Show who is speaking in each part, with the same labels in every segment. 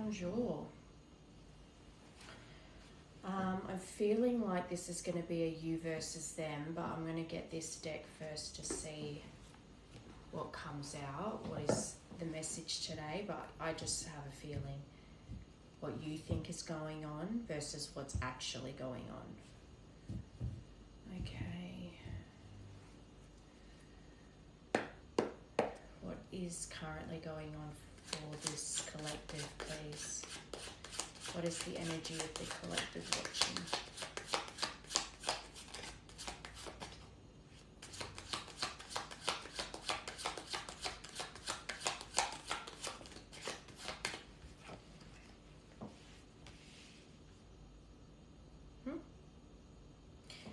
Speaker 1: Bonjour. I'm feeling like this is going to be a you versus them, but I'm going to get this deck first to see what comes out, what is the message today, but I just have a feeling what you think is going on versus what's actually going on. Okay. What is currently going on for this collective, please? What is the energy of the collective watching?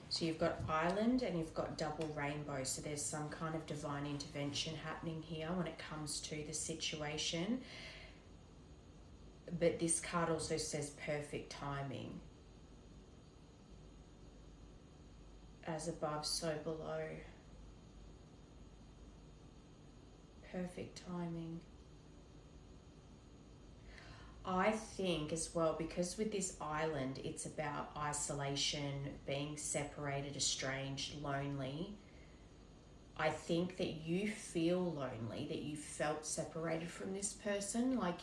Speaker 1: So you've got island and you've got double rainbow. So there's some kind of divine intervention happening here when it comes to the situation. But this card also says perfect timing. As above, so below. Perfect timing. I think as well, because with this island, it's about isolation, being separated, estranged, lonely. I think that you feel lonely, that you felt separated from this person, like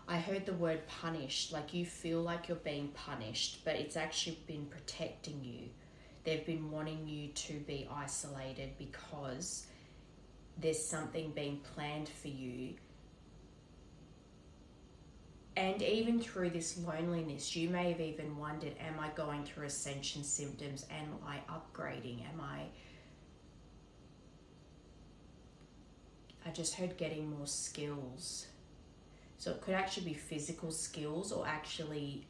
Speaker 1: I heard the word punished, like you feel like you're being punished, but it's actually been protecting you. They've been wanting you to be isolated because there's something being planned for you. And even through this loneliness, you may have even wondered, am I going through ascension symptoms? Am I upgrading? I just heard getting more skills. So it could actually be physical skills or actually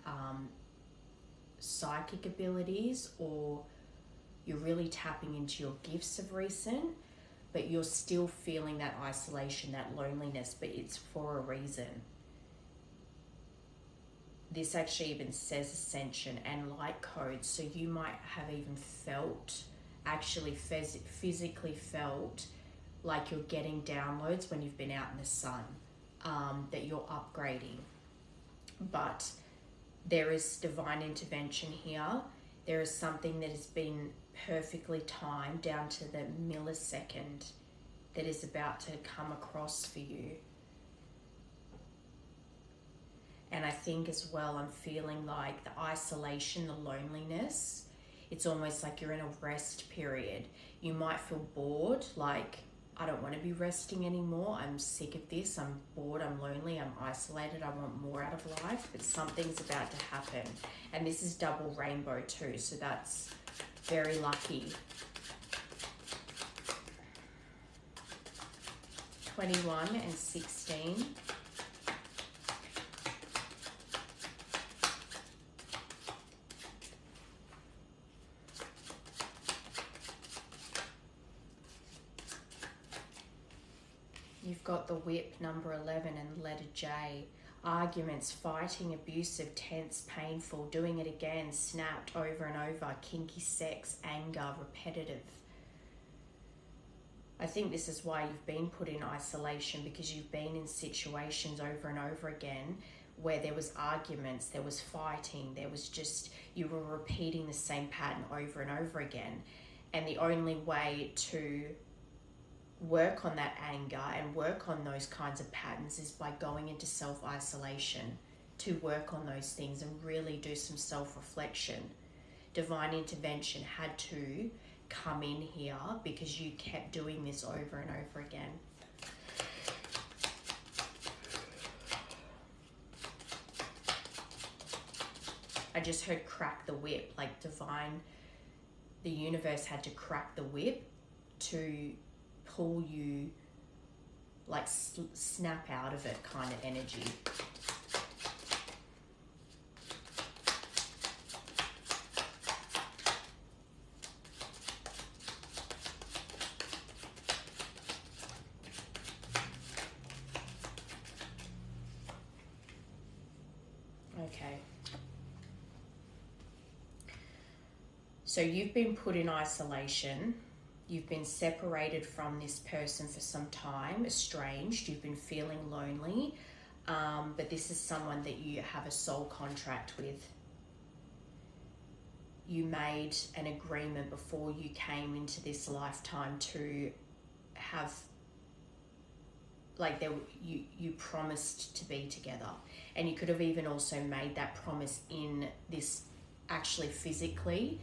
Speaker 1: psychic abilities, or you're really tapping into your gifts of recent, but you're still feeling that isolation, that loneliness, but it's for a reason. This actually even says ascension and light codes, so you might have even felt, actually physically felt like you're getting downloads when you've been out in the sun, that you're upgrading. But there is divine intervention here. There is something that has been perfectly timed down to the millisecond that is about to come across for you. And I think as well, I'm feeling like the isolation, the loneliness, it's almost like you're in a rest period. You might feel bored, like, I don't want to be resting anymore. I'm sick of this. I'm bored. I'm lonely. I'm isolated. I want more out of life. But something's about to happen. And this is double rainbow too. So that's very lucky. 21 and 16. You've got the whip, number 11, and letter J. Arguments, fighting, abusive, tense, painful, doing it again, snapped over and over, kinky sex, anger, repetitive. I think this is why you've been put in isolation, because you've been in situations over and over again where there was arguments, there was fighting, there was just, you were repeating the same pattern over and over again. And the only way to work on that anger and work on those kinds of patterns is by going into self-isolation, to work on those things and really do some self-reflection. Divine intervention had to come in here because you kept doing this over and over again. I just heard crack the whip, like divine, the universe had to crack the whip to pull you, like snap out of it kind of energy. Okay. So you've been put in isolation. You've been separated from this person for some time, estranged. You've been feeling lonely. But this is someone that you have a soul contract with. You made an agreement before you came into this lifetime to have, like, you promised to be together. And you could have even also made that promise in this, actually physically,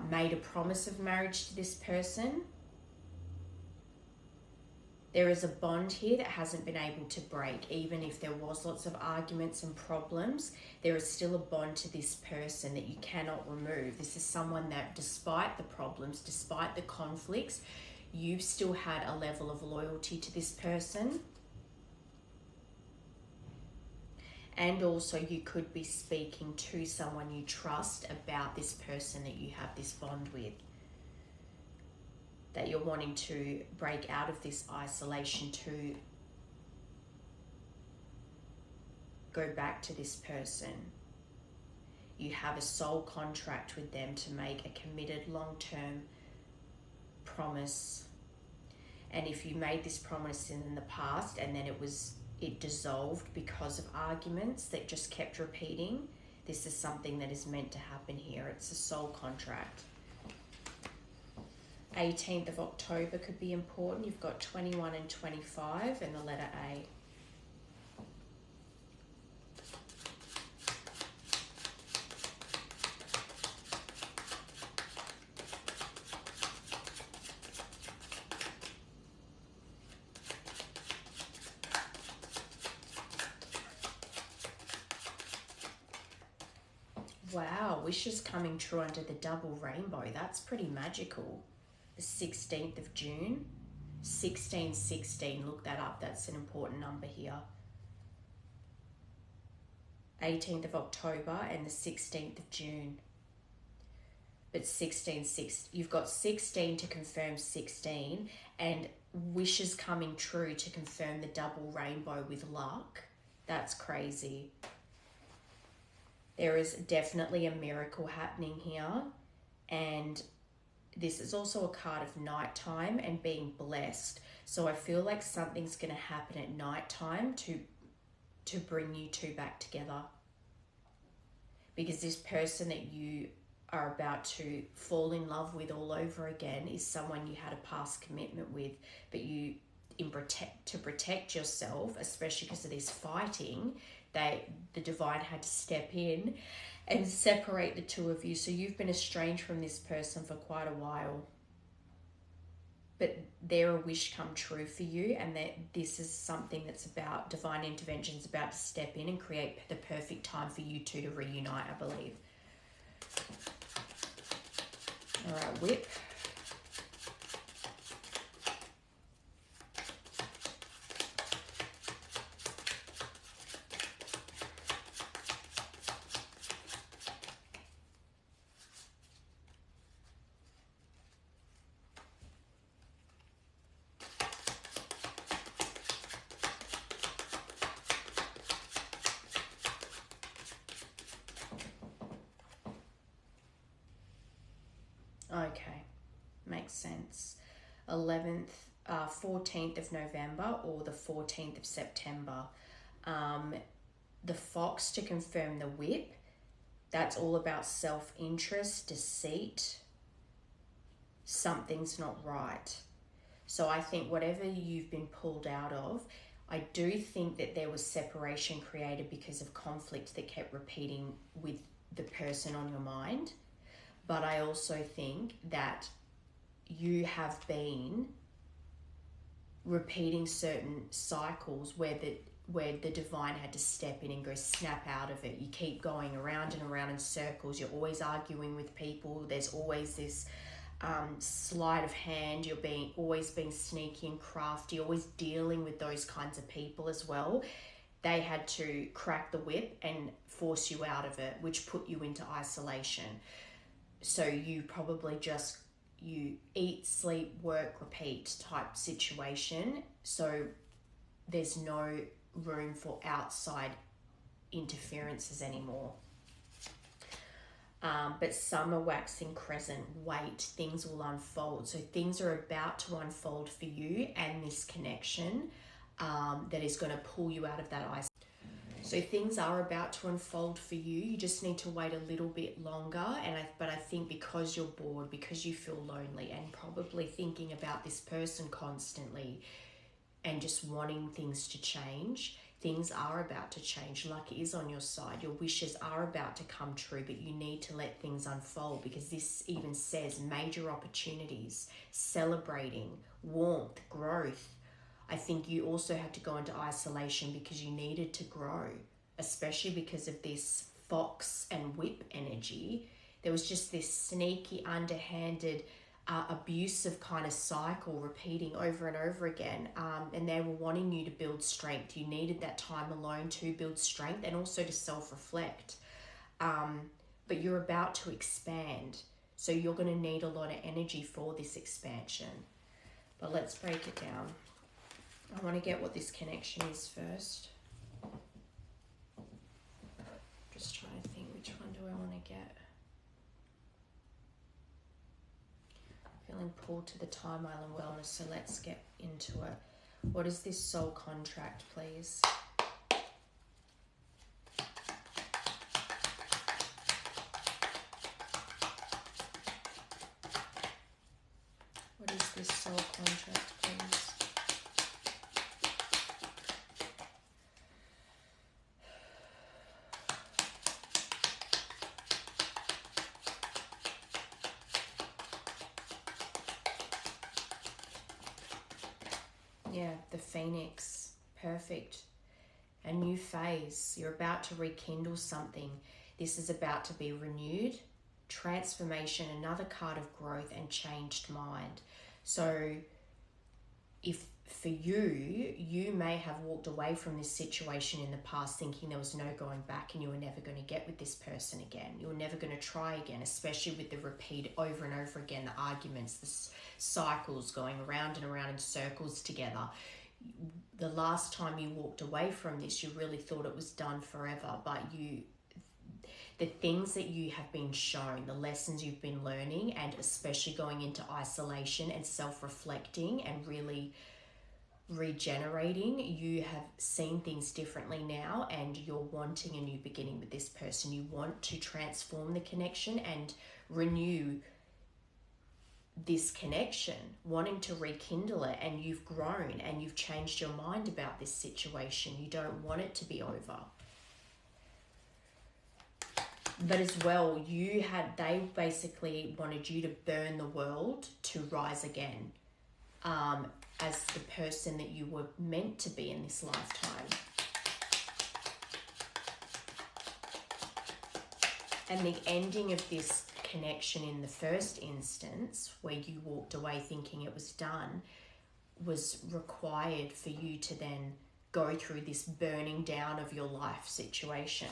Speaker 1: made a promise of marriage to this person. There is a bond here that hasn't been able to break. Even if there was lots of arguments and problems, there is still a bond to this person that you cannot remove. This is someone that, despite the problems, despite the conflicts, you've still had a level of loyalty to this person. And also you could be speaking to someone you trust about this person that you have this bond with, that you're wanting to break out of this isolation to go back to this person. You have a soul contract with them to make a committed long-term promise. And if you made this promise in the past and then it dissolved because of arguments that just kept repeating, this is something that is meant to happen here. It's a soul contract. 18th of October could be important. You've got 21 and 25 and the letter A. Wow, wishes coming true under the double rainbow. That's pretty magical. The 16th of June, 1616, look that up, that's an important number here. 18th of October and the 16th of June. But 16, you've got 16 to confirm 16 and wishes coming true to confirm the double rainbow with luck. That's crazy. There is definitely a miracle happening here, and this is also a card of nighttime and being blessed. So I feel like something's going to happen at nighttime to bring you two back together. Because this person that you are about to fall in love with all over again is someone you had a past commitment with, but you, to protect yourself, especially because of this fighting, the divine had to step in and separate the two of you. So you've been estranged from this person for quite a while, but they're a wish come true for you, and that this is something that's about divine intervention, is about to step in and create the perfect time for you two to reunite, I believe. All right, whip. Okay, makes sense. 14th of November or the 14th of September. The fox to confirm the whip. That's all about self-interest, deceit. Something's not right. So I think whatever you've been pulled out of, I do think that there was separation created because of conflict that kept repeating with the person on your mind. But I also think that you have been repeating certain cycles where the divine had to step in and go snap out of it. You keep going around and around in circles. You're always arguing with people. There's always this sleight of hand. You're always being sneaky and crafty, always dealing with those kinds of people as well. They had to crack the whip and force you out of it, which put you into isolation. So you probably you eat, sleep, work, repeat type situation. So there's no room for outside interferences anymore. But summer waxing crescent, wait, things will unfold. So things are about to unfold for you and this connection. that is going to pull you out of that isolation. So things are about to unfold for you. You just need to wait a little bit longer. But I think because you're bored, because you feel lonely, and probably thinking about this person constantly, and just wanting things to change, things are about to change. Luck is on your side. Your wishes are about to come true, but you need to let things unfold, because this even says major opportunities, celebrating, warmth, growth. I think you also had to go into isolation because you needed to grow, especially because of this fox and whip energy. There was just this sneaky, underhanded, abusive kind of cycle repeating over and over again. And they were wanting you to build strength. You needed that time alone to build strength and also to self-reflect. But you're about to expand. So you're going to need a lot of energy for this expansion. But let's break it down. I want to get what this connection is first. Just trying to think, which one do I want to get? Feeling pulled to the Time Island Wellness, so let's get into it. What is this soul contract, please? What is this soul contract, please? Yeah, the Phoenix. Perfect. A new phase. You're about to rekindle something. This is about to be renewed. Transformation, another card of growth and changed mind. So if for you, you may have walked away from this situation in the past thinking there was no going back and you were never going to get with this person again. You were never going to try again, especially with the repeat over and over again, the arguments, the cycles going around and around in circles together. The last time you walked away from this, you really thought it was done forever, but the things that you have been shown, the lessons you've been learning, and especially going into isolation and self-reflecting and really regenerating, you have seen things differently now, and you're wanting a new beginning with this person. You want to transform the connection and renew this connection, wanting to rekindle it, and you've grown and you've changed your mind about this situation. You don't want it to be over. But as well, they basically wanted you to burn the world to rise again, as the person that you were meant to be in this lifetime. And the ending of this connection in the first instance, where you walked away thinking it was done, was required for you to then go through this burning down of your life situation.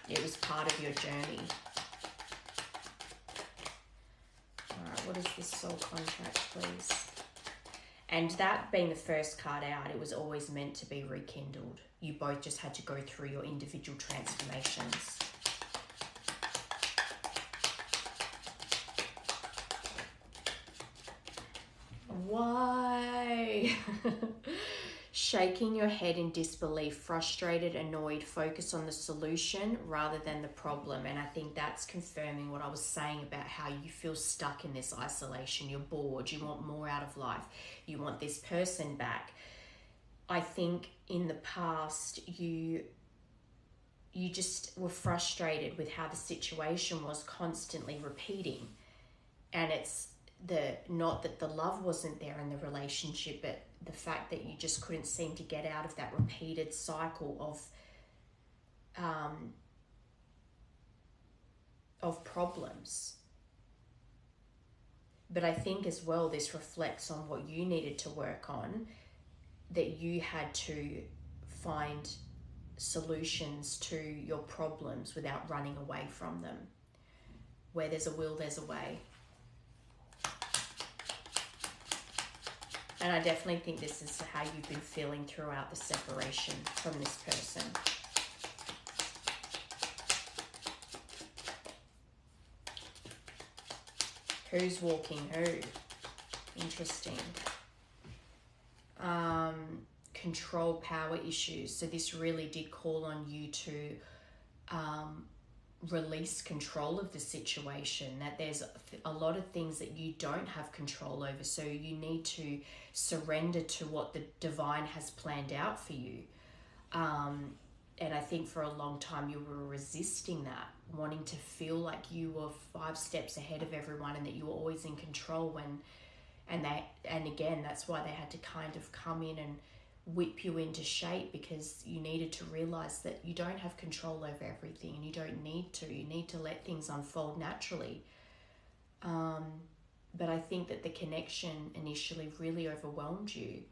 Speaker 1: It was part of your journey. Alright, what is this soul contract, please? And that being the first card out, it was always meant to be rekindled. You both just had to go through your individual transformations. Why? Shaking your head in disbelief, frustrated, annoyed, focus on the solution rather than the problem. And I think that's confirming what I was saying about how you feel stuck in this isolation. You're bored. You want more out of life. You want this person back. I think in the past, you just were frustrated with how the situation was constantly repeating. And it's not that the love wasn't there in the relationship, but the fact that you just couldn't seem to get out of that repeated cycle of problems. But I think as well, this reflects on what you needed to work on, that you had to find solutions to your problems without running away from them. Where there's a will, there's a way. And I definitely think this is how you've been feeling throughout the separation from this person. Who's walking who? Interesting. control power issues. So this really did call on you to release control of the situation, that there's a lot of things that you don't have control over. So you need to surrender to what the divine has planned out for you. And I think for a long time you were resisting that, wanting to feel like you were 5 steps ahead of everyone and that you were always in control and again, that's why they had to kind of come in and whip you into shape, because you needed to realize that you don't have control over everything and you don't need to. You need to let things unfold naturally. But I think that the connection initially really overwhelmed you.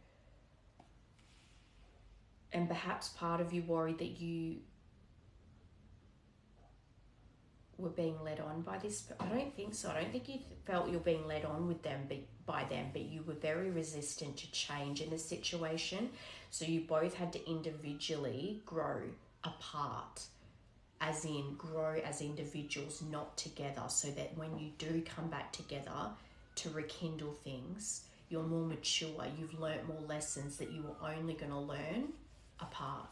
Speaker 1: And perhaps part of you worried that you were being led on by this. I don't think so. I don't think you felt you're being led on with them, by them, but you were very resistant to change in the situation. So you both had to individually grow apart, as in grow as individuals, not together, so that when you do come back together to rekindle things, you're more mature, you've learnt more lessons that you were only going to learn apart.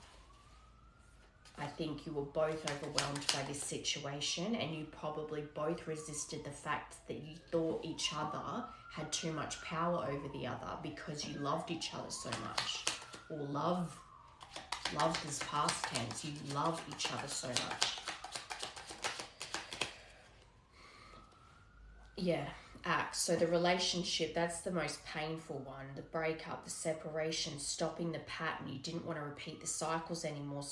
Speaker 1: I think you were both overwhelmed by this situation, and you probably both resisted the fact that you thought each other had too much power over the other because you loved each other so much. Or love is past tense. You love each other so much. Yeah, so the relationship, that's the most painful one. The breakup, the separation, stopping the pattern. You didn't want to repeat the cycles anymore.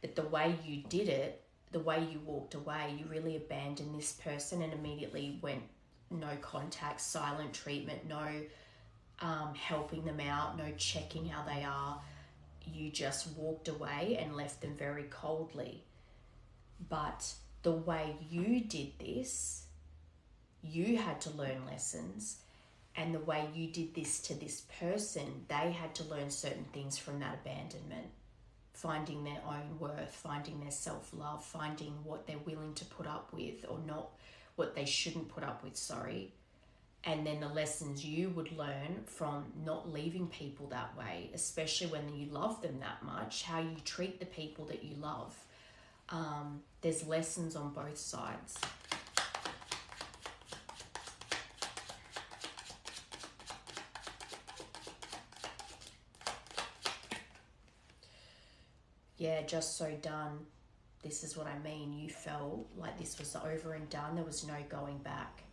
Speaker 1: But the way you did it, the way you walked away, you really abandoned this person and immediately went no contact, silent treatment, no helping them out, no checking how they are. You just walked away and left them very coldly. But the way you did this, you had to learn lessons, and the way you did this to this person, they had to learn certain things from that abandonment, finding their own worth, finding their self-love, finding what they're willing to put up with or not, what they shouldn't put up with, and then the lessons you would learn from not leaving people that way, especially when you love them that much, how you treat the people that you love. There's lessons on both sides. Yeah, just so done. This is what I mean. You felt like this was over and done. There was no going back.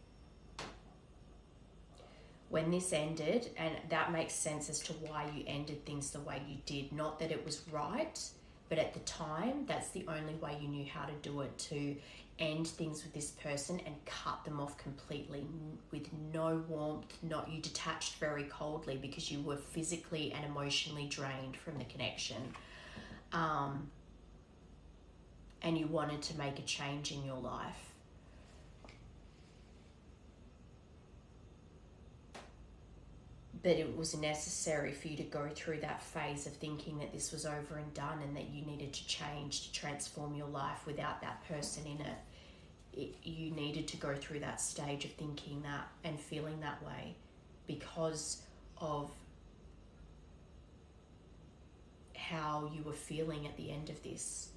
Speaker 1: When this ended, and that makes sense as to why you ended things the way you did. Not that it was right, but at the time, that's the only way you knew how to do it, to end things with this person and cut them off completely with no warmth. You detached very coldly because you were physically and emotionally drained from the connection. And you wanted to make a change in your life. But it was necessary for you to go through that phase of thinking that this was over and done and that you needed to change to transform your life without that person in it. You needed to go through that stage of thinking that and feeling that way because of how you were feeling at the end of this.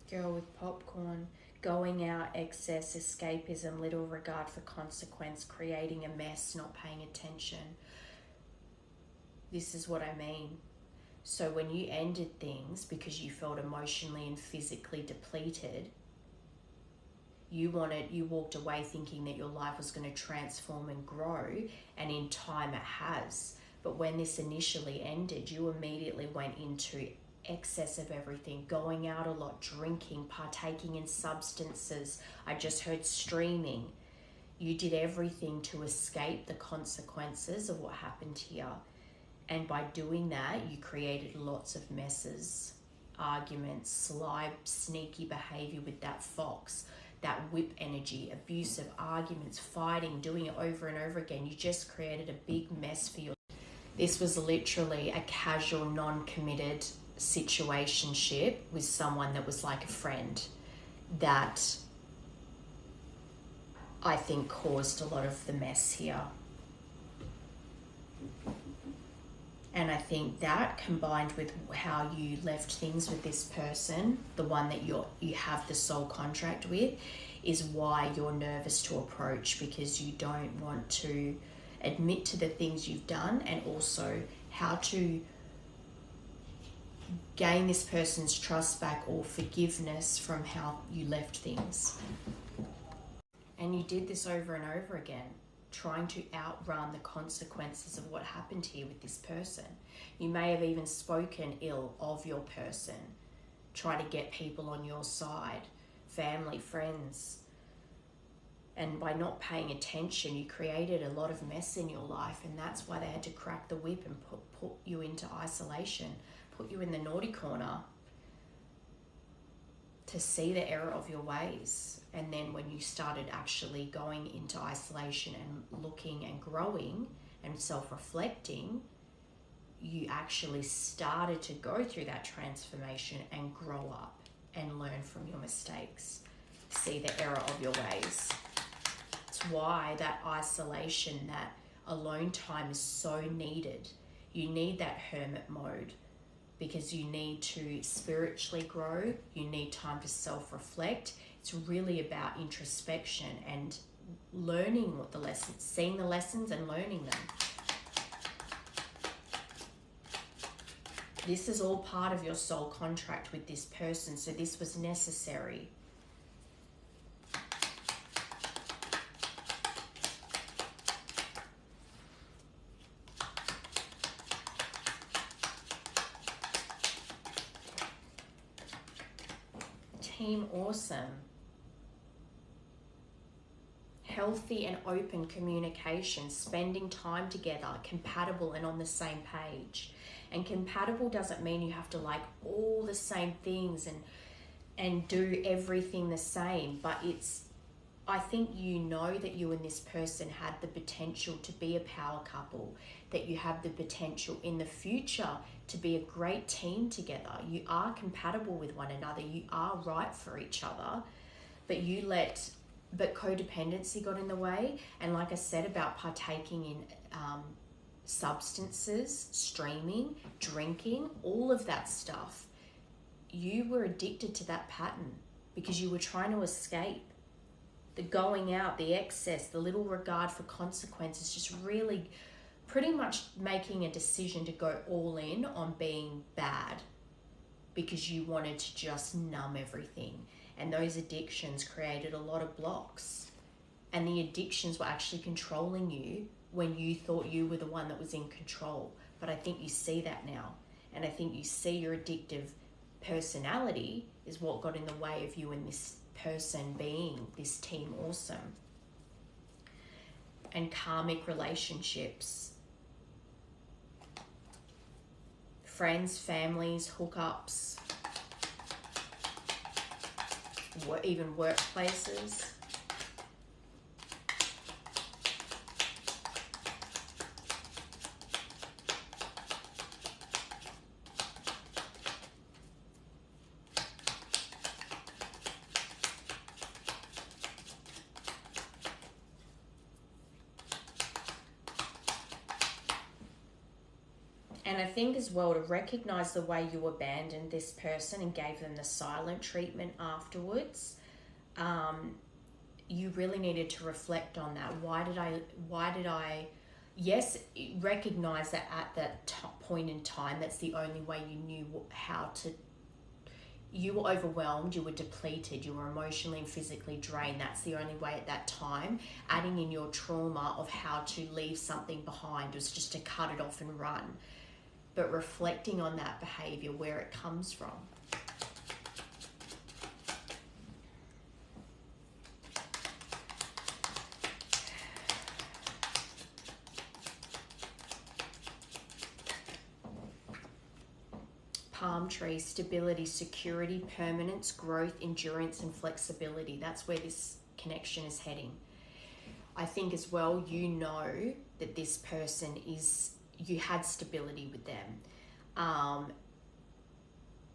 Speaker 1: Girl with popcorn, going out, excess, escapism, little regard for consequence, creating a mess, not paying attention. This is what I mean. So when you ended things because you felt emotionally and physically depleted, you walked away thinking that your life was going to transform and grow, and in time it has. But when this initially ended, you immediately went into excess of everything, going out a lot, drinking, partaking in substances. I just heard streaming. You did everything to escape the consequences of what happened here. And by doing that, you created lots of messes, arguments, sly, sneaky behavior with that fox that whip energy, abusive arguments, fighting, doing it over and over again. You just created a big mess for yourself. This was literally a casual, non-committed situationship with someone that was like a friend that I think caused a lot of the mess here. And I think that, combined with how you left things with this person, the one that you have the soul contract with, is why you're nervous to approach, because you don't want to admit to the things you've done, and also how to gain this person's trust back or forgiveness from how you left things. And you did this over and over again, trying to outrun the consequences of what happened here with this person. You may have even spoken ill of your person, try to get people on your side, family, friends. And by not paying attention, you created a lot of mess in your life, and that's why they had to crack the whip and put you into isolation, put you in the naughty corner to see the error of your ways. And then when you started actually going into isolation and looking and growing and self-reflecting, you actually started to go through that transformation and grow up and learn from your mistakes, see the error of your ways. It's why that isolation, that alone time is so needed. You need that hermit mode, because you need to spiritually grow. You need time to self-reflect. It's really about introspection and learning what the lessons, seeing the lessons and learning them. This is all part of your soul contract with this person, so this was necessary. Team Awesome. Healthy and open communication, spending time together, compatible and on the same page. And compatible doesn't mean you have to like all the same things and do everything the same, but it's, I think you know that you and this person had the potential to be a power couple, that you have the potential in the future to be a great team together. You are compatible with one another, you are right for each other, but codependency got in the way. And like I said about partaking in substances, streaming, drinking, all of that stuff, you were addicted to that pattern because you were trying to escape. The going out, the excess, the little regard for consequences, just really pretty much making a decision to go all in on being bad because you wanted to just numb everything. And those addictions created a lot of blocks. And the addictions were actually controlling you when you thought you were the one that was in control. But I think you see that now. And I think you see your addictive personality is what got in the way of you and this person being this Team Awesome. And karmic relationships. Friends, families, hookups, even workplaces. And I think as well, to recognize the way you abandoned this person and gave them the silent treatment afterwards, you really needed to reflect on that. Why did I, yes, recognize that at that point in time, that's the only way you knew how to, you were overwhelmed, you were depleted, you were emotionally and physically drained. That's the only way at that time. Adding in your trauma of how to leave something behind was just to cut it off and run. But reflecting on that behavior, where it comes from. palm tree, stability, security, permanence, growth, endurance, and flexibility. That's where this connection is heading. I think as well, you know that this person is, you had stability with them.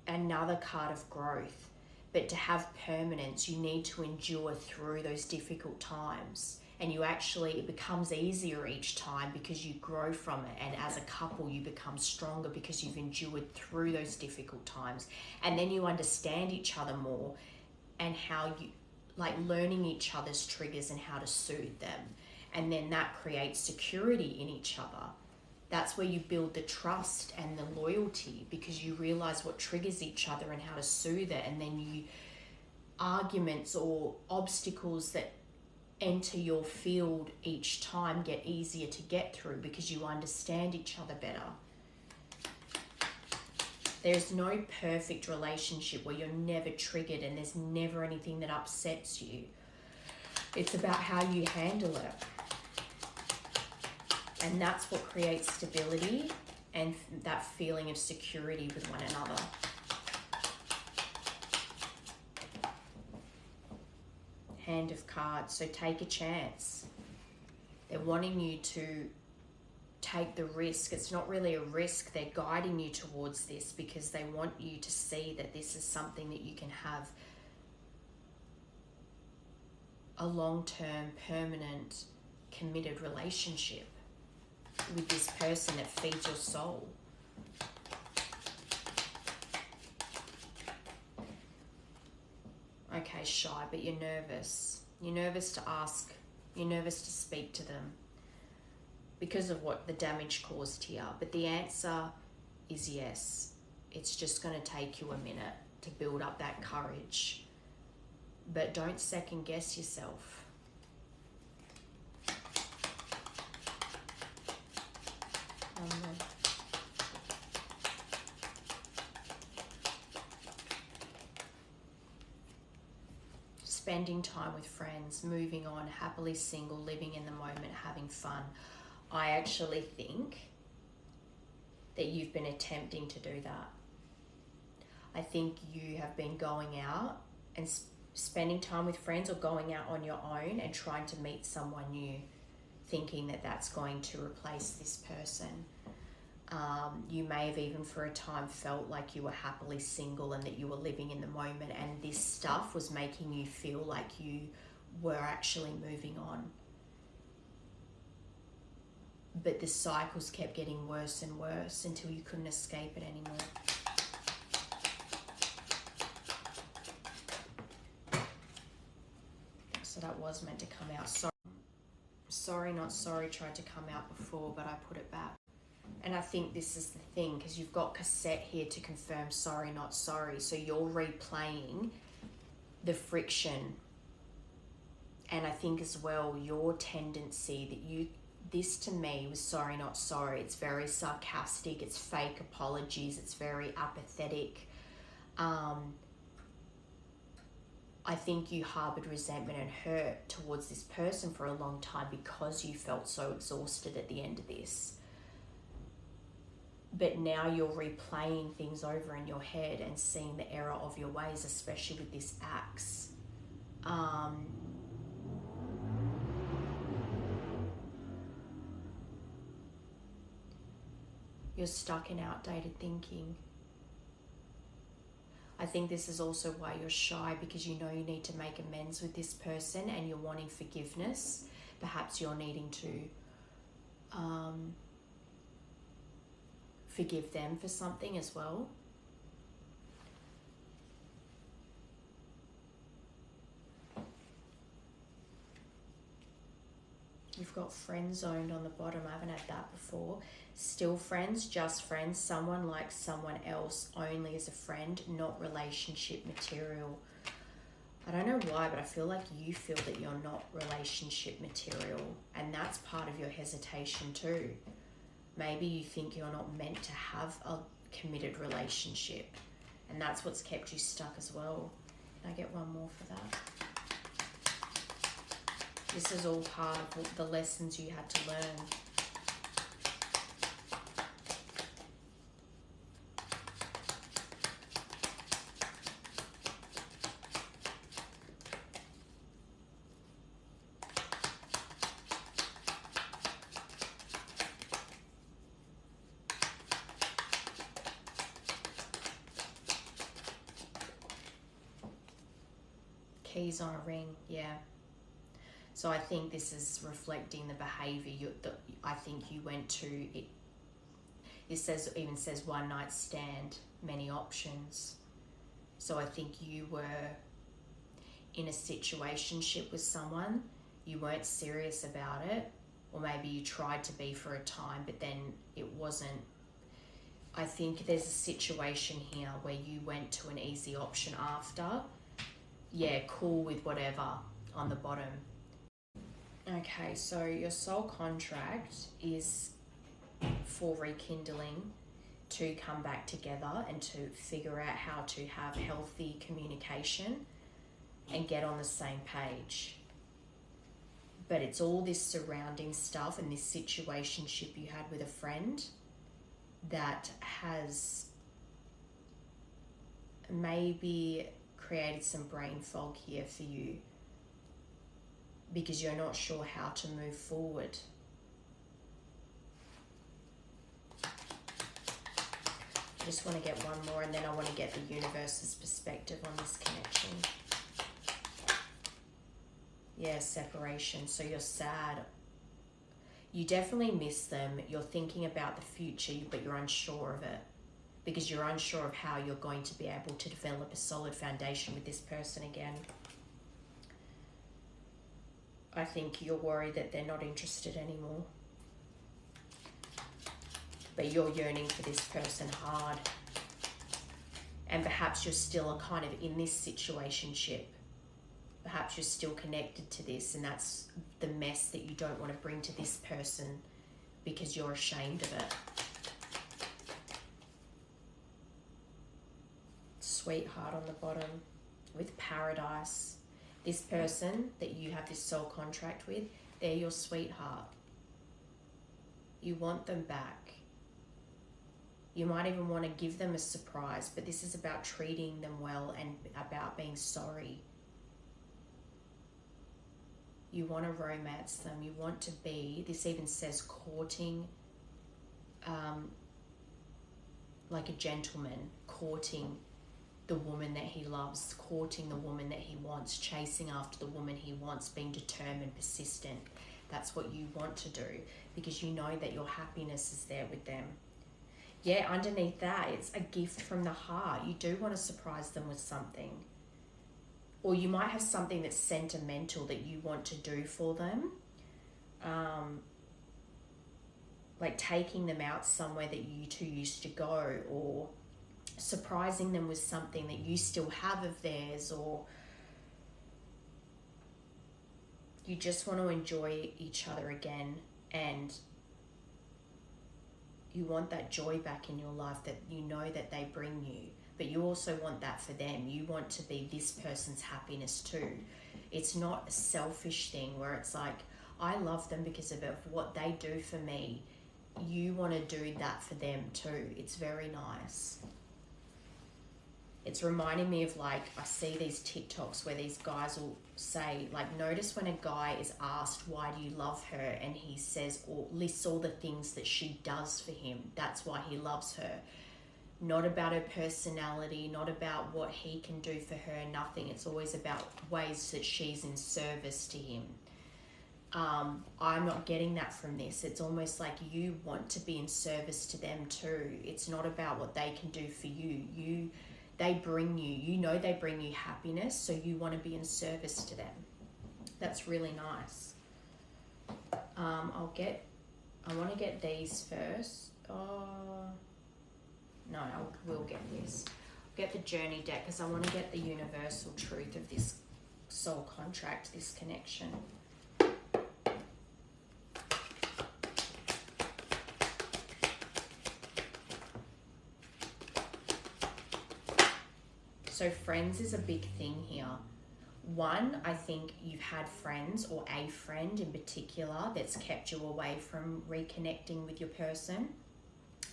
Speaker 1: Another card of growth. But to have permanence, you need to endure through those difficult times. And you actually, it becomes easier each time because you grow from it. And as a couple, you become stronger because you've endured through those difficult times. And then you understand each other more and how you, like learning each other's triggers and how to soothe them. And then that creates security in each other. That's where you build the trust and the loyalty, because you realize what triggers each other and how to soothe it. And then you, arguments or obstacles that enter your field each time get easier to get through because you understand each other better. There's no perfect relationship where you're never triggered and there's never anything that upsets you. It's about how you handle it. And that's what creates stability and that feeling of security with one another. Hand of cards. So take a chance. They're wanting you to take the risk. It's not really a risk. They're guiding you towards this because they want you to see that this is something that you can have a long-term, permanent, committed relationship with this person that feeds your soul. Okay, shy, but you're nervous. You're nervous to ask. You're nervous to speak to them because of what the damage caused here. But the answer is yes. It's just going to take you a minute to build up that courage. But don't second guess yourself. Spending time with friends, moving on, happily single, living in the moment, having fun. I actually think that you've been attempting to do that. I think you have been going out and spending time with friends or going out on your own and trying to meet someone new, thinking that that's going to replace this person. You may have even for a time felt like you were happily single and that you were living in the moment, and this stuff was making you feel like you were actually moving on. But the cycles kept getting worse and worse until you couldn't escape it anymore. So that was meant to come out. Sorry, not sorry tried to come out before, but I put it back. And I think this is the thing, because you've got cassette here to confirm sorry, not sorry. So you're replaying the friction. And I think as well, your tendency that this to me was sorry, not sorry. It's very sarcastic. It's fake apologies. It's very apathetic. I think you harbored resentment and hurt towards this person for a long time because you felt so exhausted at the end of this. But now you're replaying things over in your head and seeing the error of your ways, especially with this axe. You're stuck in outdated thinking. I think this is also why you're shy, because you know you need to make amends with this person and you're wanting forgiveness. Perhaps you're needing to forgive them for something as well. You've got friend zoned on the bottom. I haven't had that before. Still friends, just friends. Someone likes someone else only as a friend, not relationship material. I don't know why, but I feel like you feel that you're not relationship material, and that's part of your hesitation too. Maybe you think you're not meant to have a committed relationship, and that's what's kept you stuck as well. Can I get one more for that? This is all part of the lessons you had to learn. Keys on a ring, yeah. So I think this is reflecting the behaviour I think you went to. It even says one night stand, many options. So I think you were in a situationship with someone, you weren't serious about it, or maybe you tried to be for a time, but then it wasn't. I think there's a situation here where you went to an easy option after. Yeah, cool with whatever on the bottom. Okay, so your soul contract is for rekindling, to come back together and to figure out how to have healthy communication and get on the same page. But it's all this surrounding stuff and this situationship you had with a friend that has maybe created some brain fog here for you, because you're not sure how to move forward. I just want to get one more, and then I want to get the universe's perspective on this connection. Yeah, separation. So you're sad. You definitely miss them. You're thinking about the future, but you're unsure of it, because you're unsure of how you're going to be able to develop a solid foundation with this person again. I think you're worried that they're not interested anymore. But you're yearning for this person hard. And perhaps you're still kind of in this situationship. Perhaps you're still connected to this, and that's the mess that you don't want to bring to this person because you're ashamed of it. Sweetheart on the bottom with paradise. This person that you have this soul contract with, they're your sweetheart. You want them back. You might even want to give them a surprise, but this is about treating them well and about being sorry. You want to romance them. You want to be, this even says courting, like a gentleman, courting the woman that he loves, courting the woman that he wants, chasing after the woman he wants, being determined, persistent. That's what you want to do, because you know that your happiness is there with them. Yeah, underneath that, it's a gift from the heart. You do want to surprise them with something. Or you might have something that's sentimental that you want to do for them. Like taking them out somewhere that you two used to go, or surprising them with something that you still have of theirs, or you just want to enjoy each other again, and you want that joy back in your life that you know that they bring you. But you also want that for them. You want to be this person's happiness too. It's not a selfish thing where it's like, I love them because of what they do for me. You want to do that for them too. It's very nice. It's reminding me of, like, I see these TikToks where these guys will say, like, notice when a guy is asked, why do you love her? And he says, or lists all the things that she does for him. That's why he loves her. Not about her personality, not about what he can do for her, nothing. It's always about ways that she's in service to him. I'm not getting that from this. It's almost like you want to be in service to them too. It's not about what they can do for you. They bring you, you know they bring you happiness, so you want to be in service to them. That's really nice. I want to get these first. No, we'll get this. I'll get the journey deck because I want to get the universal truth of this soul contract, this connection. So friends is a big thing here. One, I think you've had friends, or a friend in particular, that's kept you away from reconnecting with your person.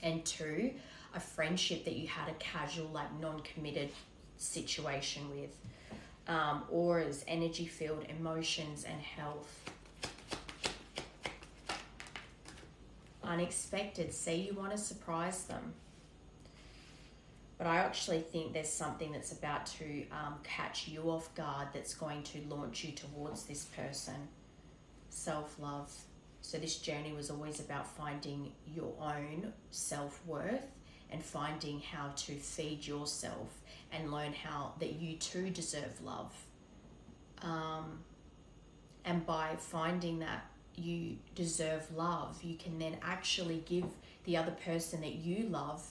Speaker 1: And two, a friendship that you had a casual, like non-committed situation with. Auras, energy field, emotions, and health. Unexpected. See, you want to surprise them. But I actually think there's something that's about to catch you off guard that's going to launch you towards this person. Self-love. So this journey was always about finding your own self-worth and finding how to feed yourself and learn how that you too deserve love. And by finding that you deserve love, you can then actually give the other person that you love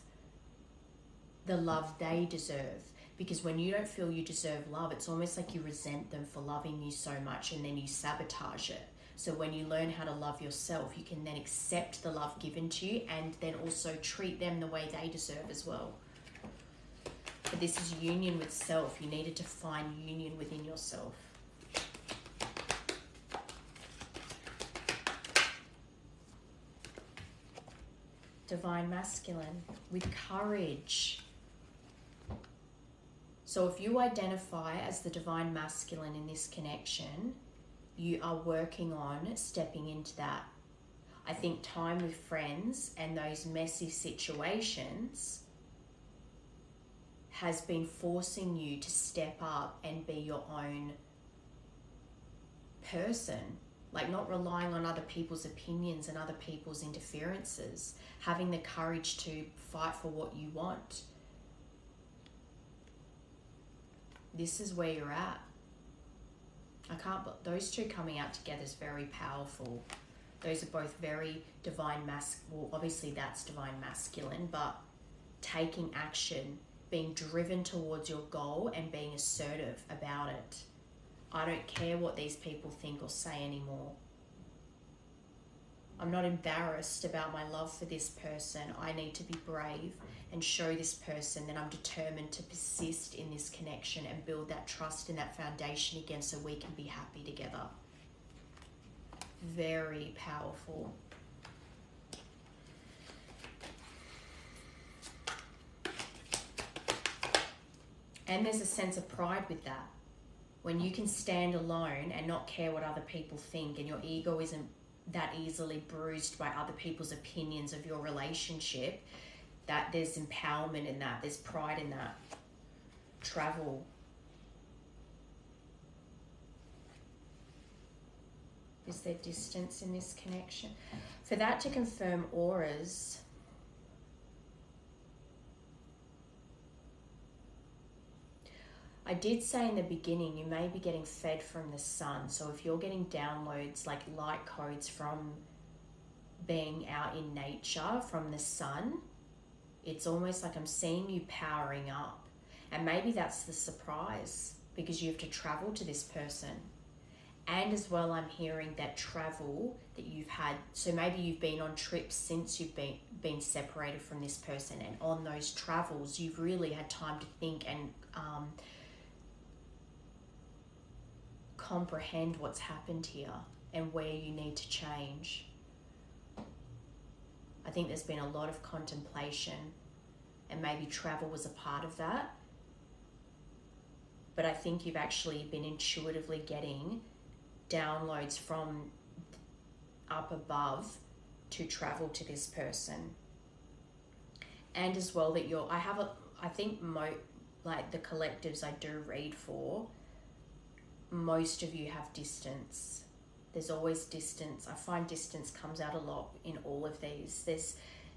Speaker 1: the love they deserve. Because when you don't feel you deserve love, it's almost like you resent them for loving you so much, and then you sabotage it. So when you learn how to love yourself, you can then accept the love given to you and then also treat them the way they deserve as well. But this is union with self. You needed to find union within yourself. Divine Masculine with courage. So if you identify as the Divine Masculine in this connection, you are working on stepping into that. I think time with friends and those messy situations has been forcing you to step up and be your own person. Like not relying on other people's opinions and other people's interferences. Having the courage to fight for what you want. This is where you're at. Those two coming out together is very powerful. Those are both very divine well, obviously that's divine masculine, but taking action, being driven towards your goal and being assertive about it. I don't care what these people think or say anymore. I'm not embarrassed about my love for this person. I need to be brave and show this person that I'm determined to persist in this connection and build that trust and that foundation again so we can be happy together. Very powerful. And there's a sense of pride with that. When you can stand alone and not care what other people think, and your ego isn't that easily bruised by other people's opinions of your relationship, that there's empowerment in that, there's pride in that. Travel. Is there distance in this connection? For that to confirm auras, I did say in the beginning, you may be getting fed from the sun. So if you're getting downloads like light codes from being out in nature, from the sun, it's almost like I'm seeing you powering up. And maybe that's the surprise, because you have to travel to this person. And as well, I'm hearing that travel that you've had, so maybe you've been on trips since you've been separated from this person, and on those travels, you've really had time to think and comprehend what's happened here and where you need to change. I think there's been a lot of contemplation, and maybe travel was a part of that. But I think you've actually been intuitively getting downloads from up above to travel to this person. And as well that I think like the collectives I do read for, most of you have distance. There's always distance. I find distance comes out a lot in all of these.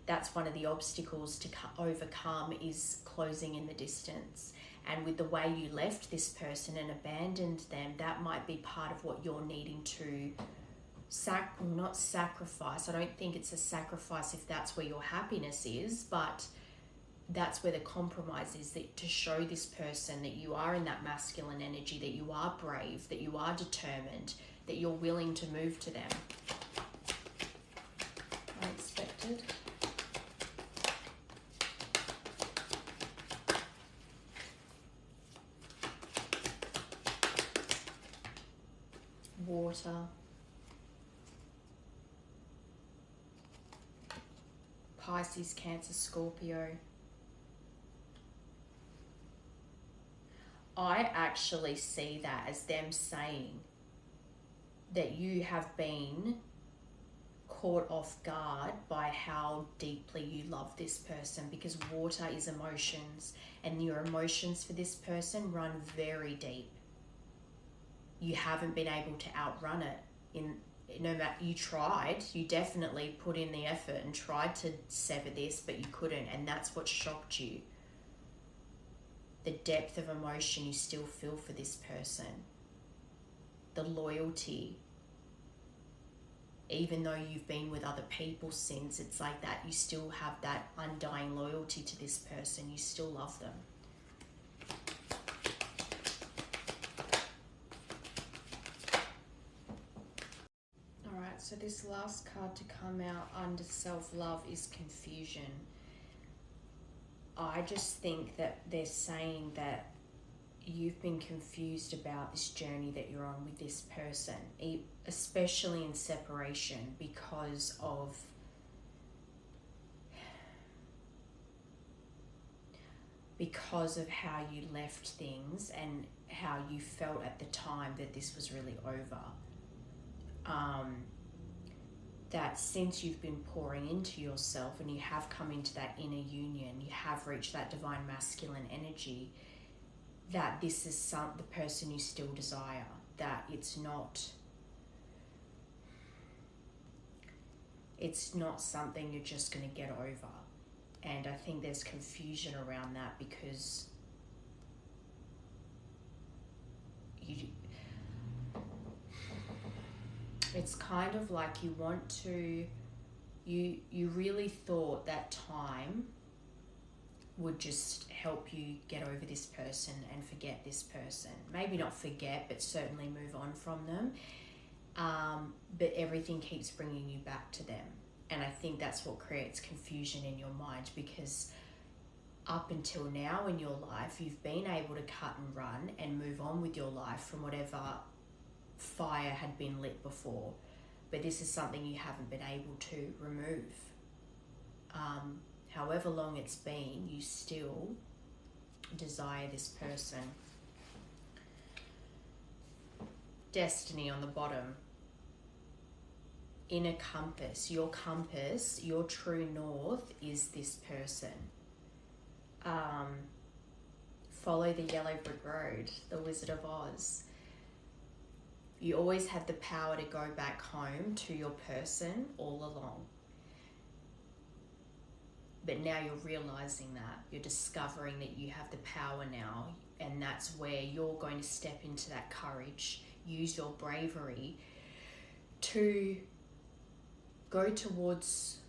Speaker 1: That's one of the obstacles to overcome, is closing in the distance. And with the way you left this person and abandoned them, that might be part of what you're needing to not sacrifice. I don't think it's a sacrifice if that's where your happiness is, but that's where the compromise is, that to show this person that you are in that masculine energy, that you are brave, that you are determined, that you're willing to move to them. Unexpected. Water. Pisces, Cancer, Scorpio. I actually see that as them saying that you have been caught off guard by how deeply you love this person, because water is emotions, and your emotions for this person run very deep. You haven't been able to outrun it. No matter, you definitely put in the effort and tried to sever this, but you couldn't, and that's what shocked you. The depth of emotion you still feel for this person, the loyalty. Even though you've been with other people since, it's like that. You still have that undying loyalty to this person. You still love them. All right, so this last card to come out under self-love is confusion. I just think that they're saying that you've been confused about this journey that you're on with this person, especially in separation, because of how you left things and how you felt at the time that this was really over. That since you've been pouring into yourself and you have come into that inner union, you have reached that divine masculine energy, that this is the person you still desire, that it's not something you're just going to get over. And I think there's confusion around that, because it's kind of like you really thought that time would just help you get over this person and forget this person. Maybe not forget, but certainly move on from them. But everything keeps bringing you back to them. And I think that's what creates confusion in your mind, because up until now in your life, you've been able to cut and run and move on with your life from whatever fire had been lit before. But this is something you haven't been able to remove. However long it's been, you still desire this person. Destiny on the bottom. Inner compass, your true north is this person. Follow the yellow brick road, the Wizard of Oz. You always had the power to go back home to your person all along. But now you're realizing that. You're discovering that you have the power now, and that's where you're going to step into that courage, use your bravery to go towards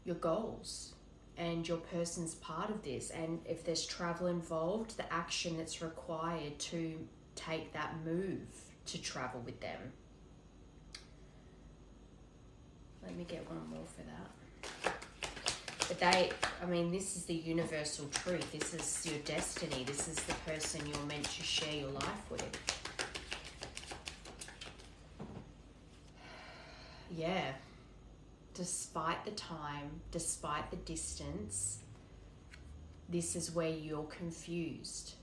Speaker 1: your goals. And your person's part of this. And if there's travel involved, the action that's required to take that move to travel with them. Let me get one more for that. But this is the universal truth. This is your destiny. This is the person you're meant to share your life with. Yeah. Despite the time, despite the distance, this is where you're confused.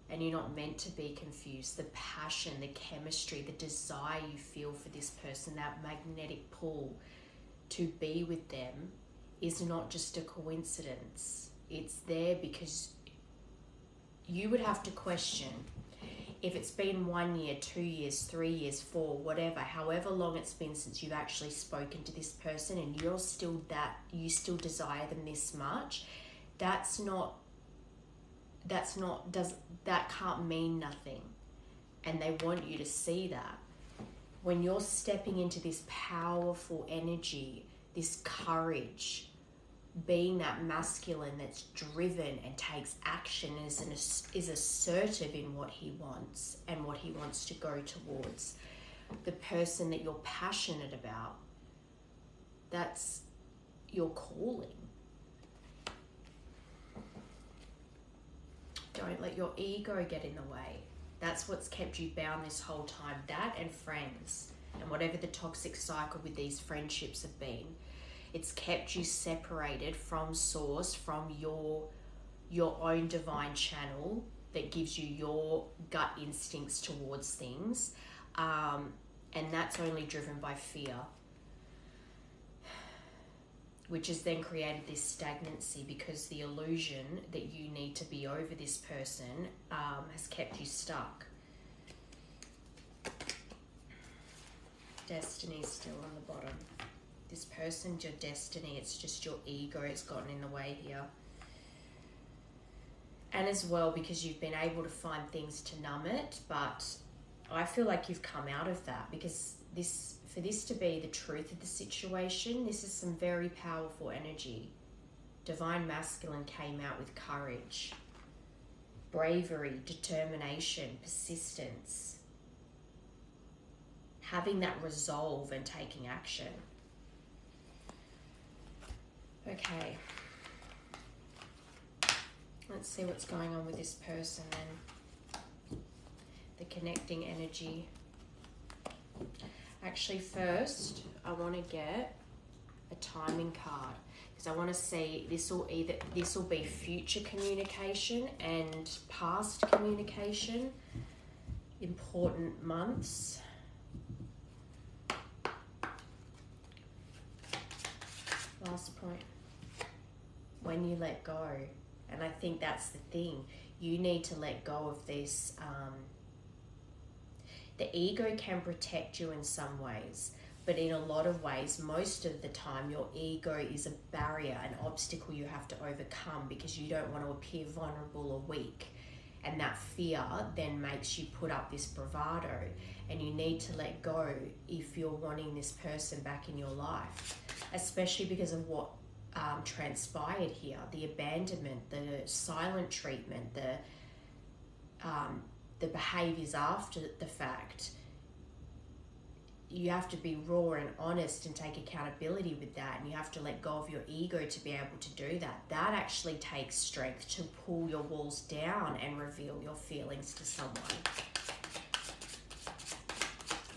Speaker 1: And you're not meant to be confused. The passion, the chemistry, the desire you feel for this person, that magnetic pull to be with them, is not just a coincidence. It's there because you would have to question, if it's been 1 year, 2 years, 3 years, 4, whatever, however long it's been since you've actually spoken to this person, and you still desire them this much, that can't mean nothing. And they want you to see that. When you're stepping into this powerful energy, this courage, being that masculine that's driven and takes action, is assertive in what he wants and what he wants to go towards, the person that you're passionate about, that's your calling. Don't let your ego get in the way. That's what's kept you bound this whole time. That and friends, and whatever the toxic cycle with these friendships have been. It's kept you separated from source, from your own divine channel that gives you your gut instincts towards things. And that's only driven by fear. which has then created this stagnancy because the illusion that you need to be over this person has kept you stuck. Destiny is still on the bottom. This person's your destiny. It's just your ego. It's gotten in the way here. And as well, because you've been able to find things to numb it, but I feel like you've come out of that, because for this to be the truth of the situation, this is some very powerful energy. Divine Masculine came out with courage, bravery, determination, persistence, having that resolve and taking action. Okay. Let's see what's going on with this person then. The connecting energy. Actually, first, I want to get a timing card, because I want to see this will be future communication and past communication, important months. Last point. When you let go. And I think that's the thing. You need to let go of this. The ego can protect you in some ways, but in a lot of ways, most of the time, your ego is a barrier, an obstacle you have to overcome, because you don't want to appear vulnerable or weak. And that fear then makes you put up this bravado, and you need to let go if you're wanting this person back in your life, especially because of what transpired here, the abandonment, the silent treatment, the behaviors after the fact. You have to be raw and honest and take accountability with that, and you have to let go of your ego to be able to do that. That actually takes strength, to pull your walls down and reveal your feelings to someone.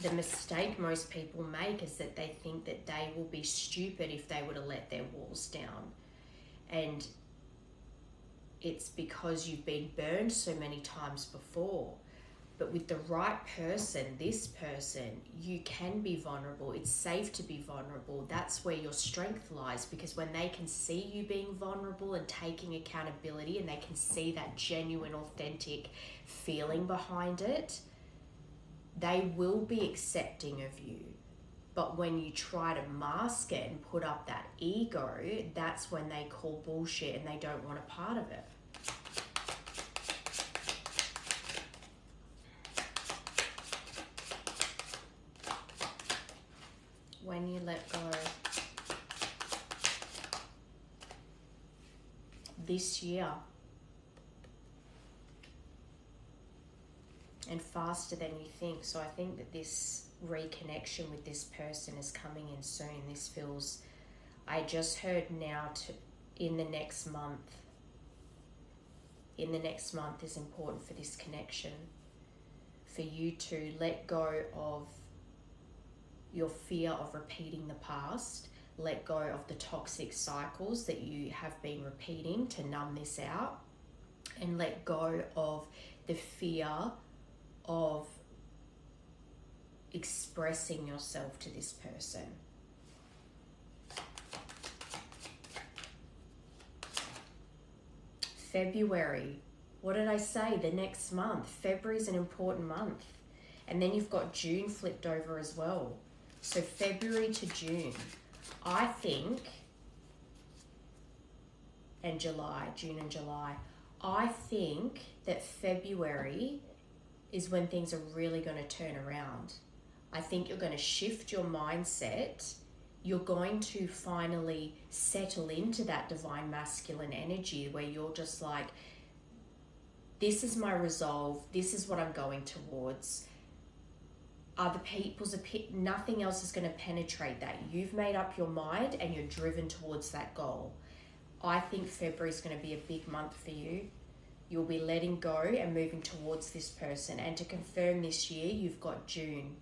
Speaker 1: The mistake most people make is that they think that they will be stupid if they were to let their walls down. And it's because you've been burned so many times before. But with the right person, this person, you can be vulnerable. It's safe to be vulnerable. That's where your strength lies, because when they can see you being vulnerable and taking accountability, and they can see that genuine, authentic feeling behind it, they will be accepting of you. But when you try to mask it and put up that ego, that's when they call bullshit and they don't want a part of it. When you let go. This year. And faster than you think. So I think that this reconnection with this person is coming in soon. This feels, I just heard now, in the next month. In the next month is important for this connection. For you to let go of your fear of repeating the past. Let go of the toxic cycles that you have been repeating to numb this out. And let go of the fear of expressing yourself to this person. February. What did I say? The next month. February is an important month. And then you've got June flipped over as well. So February to June. I think, and July, June and July. I think that February is when things are really going to turn around. I think you're going to shift your mindset. You're going to finally settle into that divine masculine energy where you're just like, this is my resolve. This is what I'm going towards. Other people's nothing else is going to penetrate that. You've made up your mind and you're driven towards that goal. I think February is going to be a big month for you. You'll be letting go and moving towards this person. And to confirm this year, you've got June.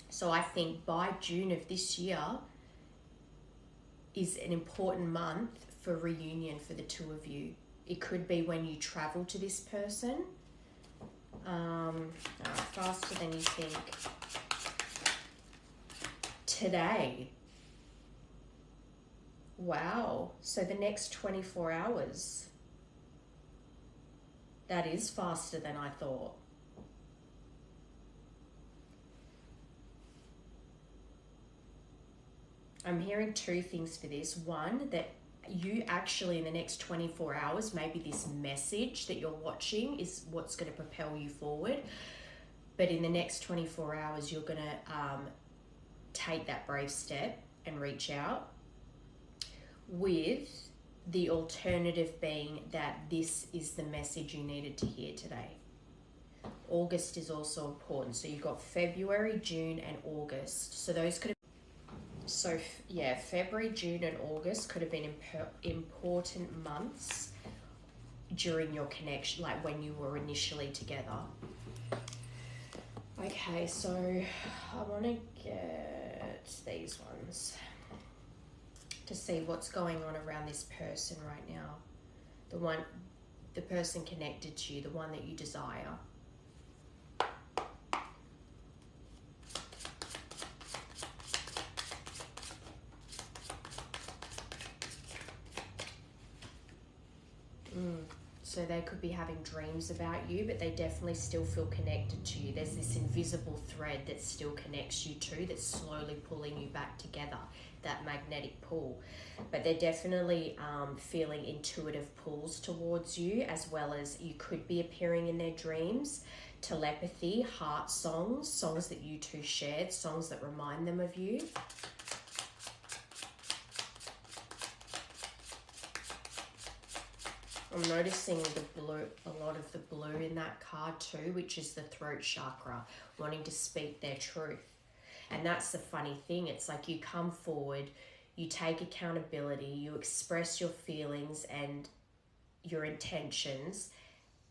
Speaker 1: So I think by June of this year is an important month for reunion for the two of you. It could be when you travel to this person. Faster than you think. Today. Wow. So the next 24 hours. That is faster than I thought. I'm hearing two things for this. One, that you actually in the next 24 hours, maybe this message that you're watching is what's going to propel you forward. But in the next 24 hours, you're going to take that brave step and reach out, with the alternative being that this is the message you needed to hear today. August is also important. So you've got February, June, and August. So those could have, so yeah, February, June, and August could have been important months during your connection, like when you were initially together. Okay, so I want to get these ones to see what's going on around this person right now. The person connected to you, the one that you desire. So they could be having dreams about you, but they definitely still feel connected to you. There's this invisible thread that still connects you two, that's slowly pulling you back together, that magnetic pull. But they're definitely feeling intuitive pulls towards you, as well as you could be appearing in their dreams. Telepathy, heart songs, songs that you two shared, songs that remind them of you. I'm noticing the blue, a lot of the blue in that card too, which is the throat chakra, wanting to speak their truth. And that's the funny thing. It's like you come forward, you take accountability, you express your feelings and your intentions,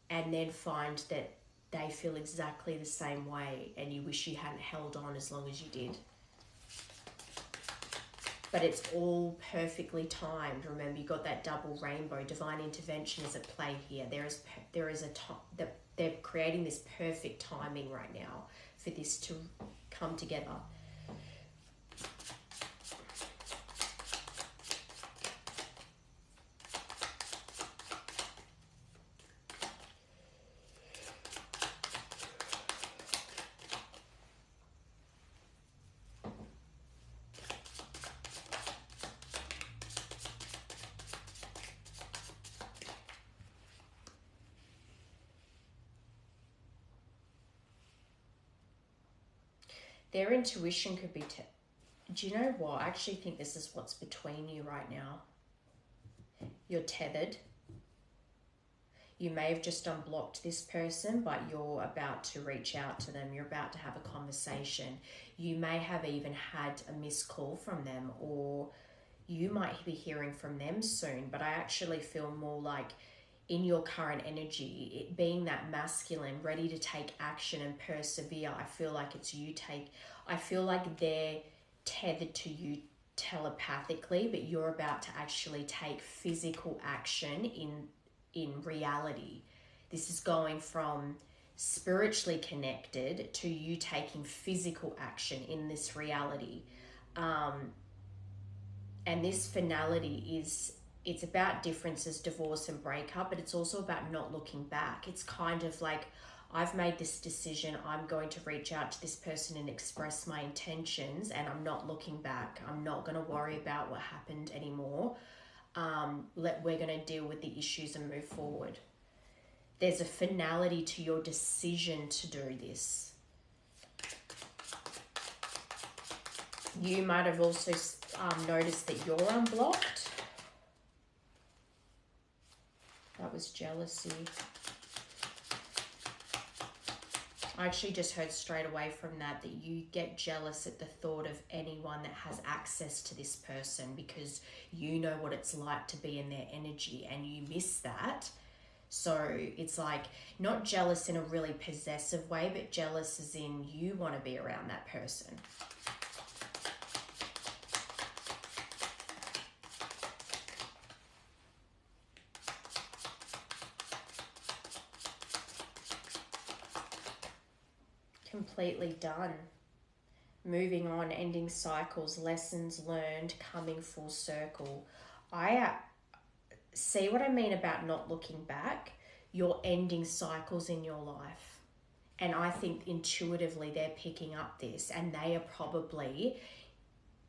Speaker 1: and then find that they feel exactly the same way and you wish you hadn't held on as long as you did. But it's all perfectly timed. Remember, you got that double rainbow. Divine intervention is at play here. There is a time that they're creating this perfect timing right now for this to come together. Their intuition could be... Do you know what? I actually think this is what's between you right now. You're tethered. You may have just unblocked this person, but you're about to reach out to them. You're about to have a conversation. You may have even had a missed call from them, or you might be hearing from them soon. But I actually feel more like in your current energy, it being that masculine, ready to take action and persevere. I feel like it's you I feel like they're tethered to you telepathically, but you're about to actually take physical action in reality. This is going from spiritually connected to you taking physical action in this reality. And this finality is, it's about differences, divorce and breakup, but it's also about not looking back. It's kind of like, I've made this decision, I'm going to reach out to this person and express my intentions, and I'm not looking back. I'm not going to worry about what happened anymore. We're going to deal with the issues and move forward. There's a finality to your decision to do this. You might have also noticed that you're unblocked. That was jealousy. I actually just heard straight away from that you get jealous at the thought of anyone that has access to this person, because you know what it's like to be in their energy and you miss that. So it's like not jealous in a really possessive way, but jealous as in you want to be around that person. Completely done. moving on, ending cycles, lessons learned, coming full circle. I see what I mean about not looking back. You're ending cycles in your life. And I think intuitively they're picking up this, and they are probably,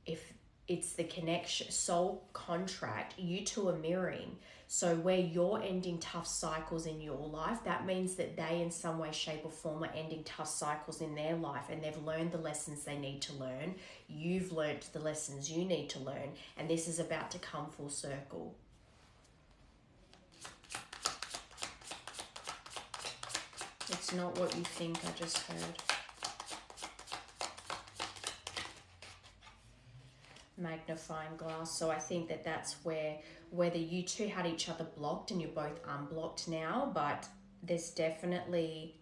Speaker 1: if it's the connection, soul contract, you two are mirroring. So where you're ending tough cycles in your life, that means that they in some way, shape or form are ending tough cycles in their life, and they've learned the lessons they need to learn. You've learned the lessons you need to learn, and this is about to come full circle. It's not what you think, I just heard. Magnifying glass. So I think that that's where, whether you two had each other blocked and you're both unblocked now, but there's definitely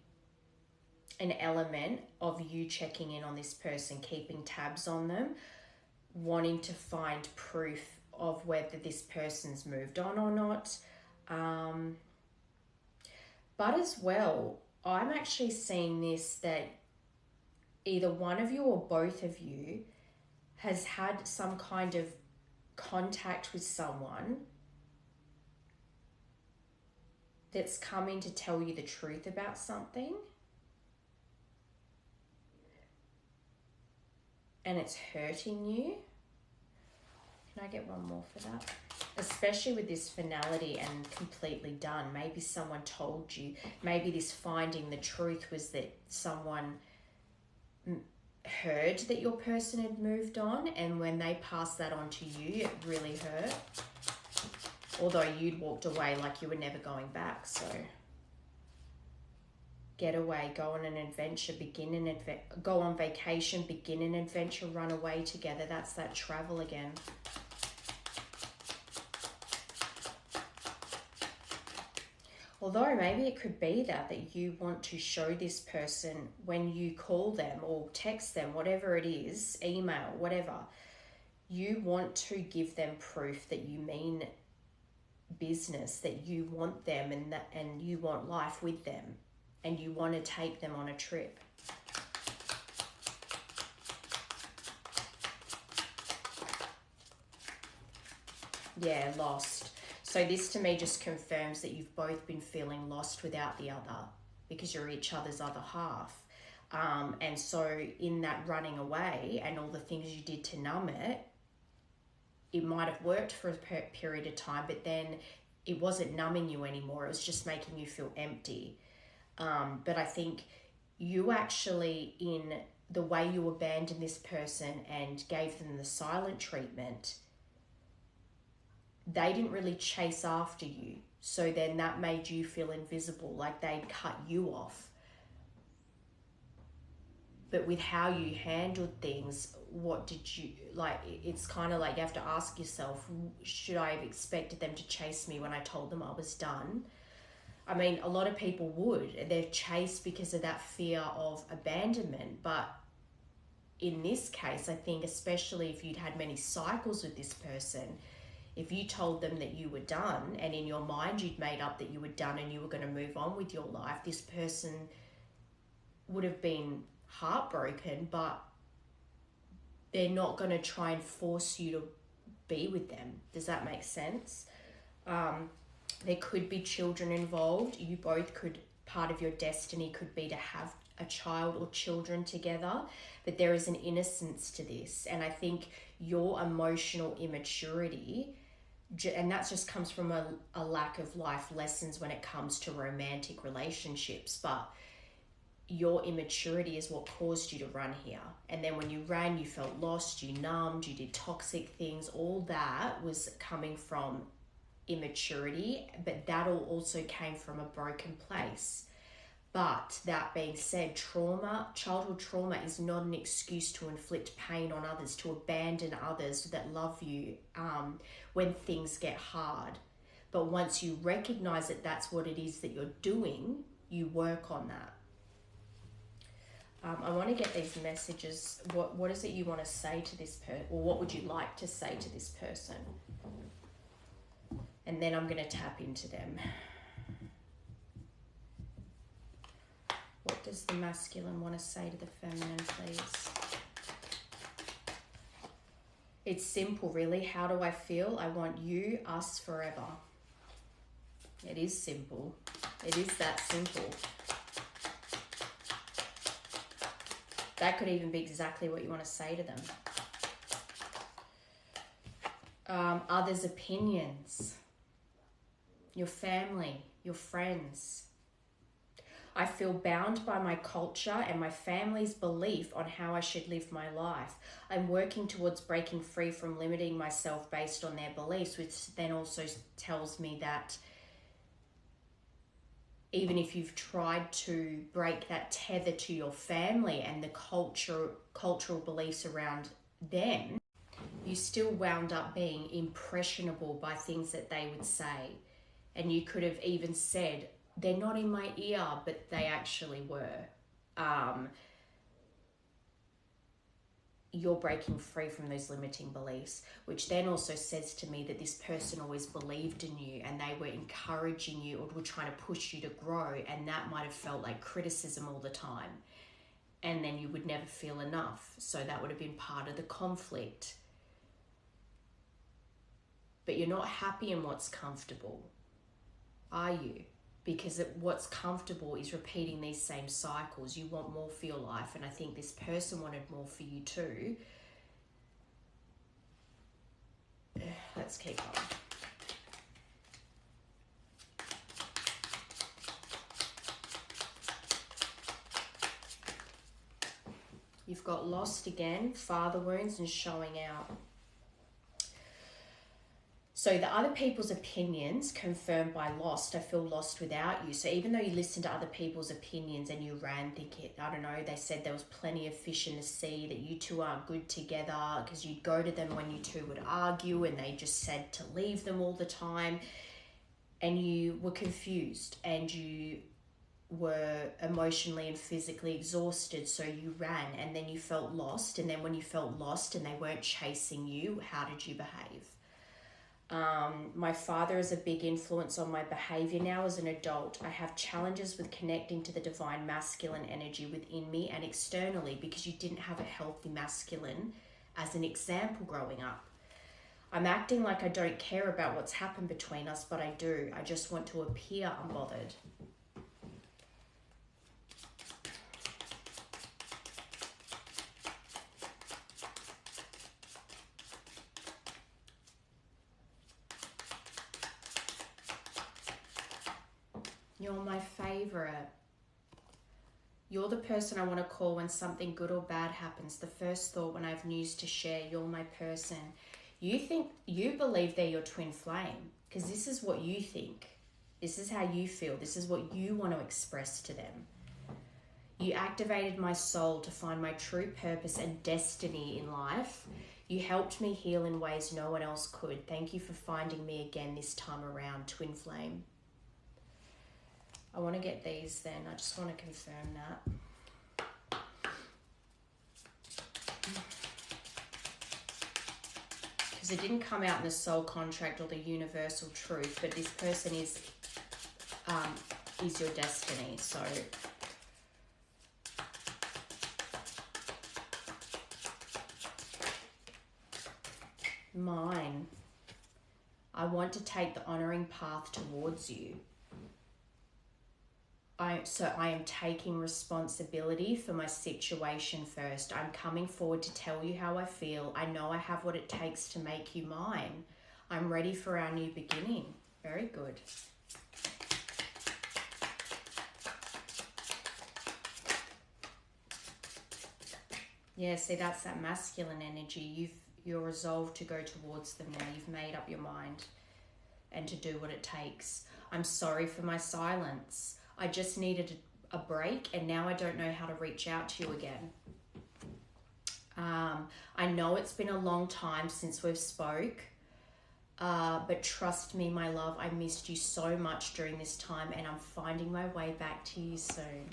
Speaker 1: an element of you checking in on this person, keeping tabs on them, wanting to find proof of whether this person's moved on or not. But as well, I'm actually seeing this, that either one of you or both of you has had some kind of contact with someone that's coming to tell you the truth about something, and it's hurting you. Can I get one more for that? Especially with this finality and completely done. Maybe someone told you, maybe this finding the truth was that someone heard that your person had moved on, and when they passed that on to you, it really hurt. Although you'd walked away like you were never going back. So get away, go on an adventure, go on vacation, begin an adventure, run away together. That's that travel again. Although maybe it could be that you want to show this person when you call them or text them, whatever it is, email, whatever, you want to give them proof that you mean business, that you want them and you want life with them, and you want to take them on a trip. Yeah, lost. So this to me just confirms that you've both been feeling lost without the other, because you're each other's other half. And so in that running away and all the things you did to numb it, it might have worked for a period of time, but then it wasn't numbing you anymore. It was just making you feel empty. But I think you actually, in the way you abandoned this person and gave them the silent treatment, they didn't really chase after you. So then that made you feel invisible, like they'd cut you off. But with how you handled things, what did you, like, it's kind of like you have to ask yourself, should I have expected them to chase me when I told them I was done? I mean, a lot of people would. They're chased because of that fear of abandonment. But in this case, I think especially if you'd had many cycles with this person, if you told them that you were done and in your mind you'd made up that you were done and you were going to move on with your life, this person would have been heartbroken, but they're not going to try and force you to be with them. Does that make sense? There could be children involved. You both could, part of your destiny could be to have a child or children together, but there is an innocence to this. And I think your emotional immaturity, and that just comes from a lack of life lessons when it comes to romantic relationships, but your immaturity is what caused you to run here. And then when you ran, you felt lost, you numbed, you did toxic things. All that was coming from immaturity, but that all also came from a broken place. But that being said, trauma, childhood trauma, is not an excuse to inflict pain on others, to abandon others that love you when things get hard. But once you recognize that that's what it is that you're doing, you work on that. I want to get these messages. What is it you want to say to this person, or what would you like to say to this person? And then I'm going to tap into them. What does the masculine want to say to the feminine, please? It's simple, really. How do I feel? I want you, us, forever. It is simple. It is that simple. That could even be exactly what you want to say to them. Others' opinions. Your family, your friends. I feel bound by my culture and my family's belief on how I should live my life. I'm working towards breaking free from limiting myself based on their beliefs, which then also tells me that even if you've tried to break that tether to your family and the cultural beliefs around them, you still wound up being impressionable by things that they would say. And you could have even said, they're not in my ear, but they actually were. You're breaking free from those limiting beliefs, which then also says to me that this person always believed in you and they were encouraging you or were trying to push you to grow, and that might have felt like criticism all the time. And then you would never feel enough. So that would have been part of the conflict. But you're not happy in what's comfortable, are you? Because what's comfortable is repeating these same cycles. You want more for your life, and I think this person wanted more for you too. Let's keep going. You've got lost again, father wounds, and showing out. So the other people's opinions confirmed by lost. I feel lost without you. So even though you listened to other people's opinions and you ran thinking, I don't know, they said there was plenty of fish in the sea, that you two aren't good together, because you'd go to them when you two would argue and they just said to leave them all the time, and you were confused and you were emotionally and physically exhausted, so you ran, and then you felt lost. And then when you felt lost and they weren't chasing you, how did you behave? My father is a big influence on my behavior now as an adult. I have challenges with connecting to the divine masculine energy within me and externally because you didn't have a healthy masculine as an example growing up. I'm acting like I don't care about what's happened between us, but I do. I just want to appear unbothered. You're my favorite. You're the person I want to call when something good or bad happens. The first thought when I have news to share. You're my person. You believe they're your twin flame because this is what you think. This is how you feel. This is what you want to express to them. You activated my soul to find my true purpose and destiny in life. You helped me heal in ways no one else could. Thank you for finding me again this time around, twin flame. I want to get these then. I just want to confirm that. Because it didn't come out in the soul contract or the universal truth, but this person is your destiny. So mine. I want to take the honoring path towards you. So I am taking responsibility for my situation first. I'm coming forward to tell you how I feel. I know I have what it takes to make you mine. I'm ready for our new beginning. Very good. Yeah, see, that's that masculine energy. You're resolved to go towards them now. You've made up your mind and to do what it takes. I'm sorry for my silence. I just needed a break, and now I don't know how to reach out to you again. I know it's been a long time since we've spoke, but trust me, my love, I missed you so much during this time, and I'm finding my way back to you soon.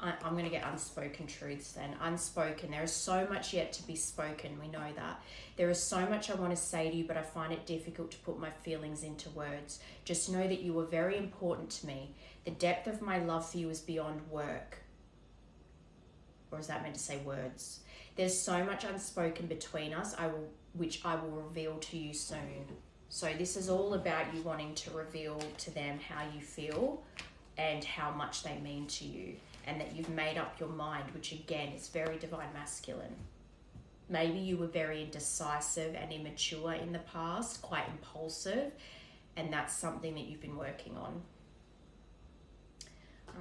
Speaker 1: I'm going to get unspoken truths then. Unspoken. There is so much yet to be spoken. We know that. There is so much I want to say to you, but I find it difficult to put my feelings into words. Just know that you were very important to me. The depth of my love for you is beyond work. or is that meant to say words? There's so much unspoken between us, which I will reveal to you soon. So this is all about you wanting to reveal to them how you feel and how much they mean to you, and that you've made up your mind, which again is very divine masculine. Maybe you were very indecisive and immature in the past, quite impulsive, and that's something that you've been working on.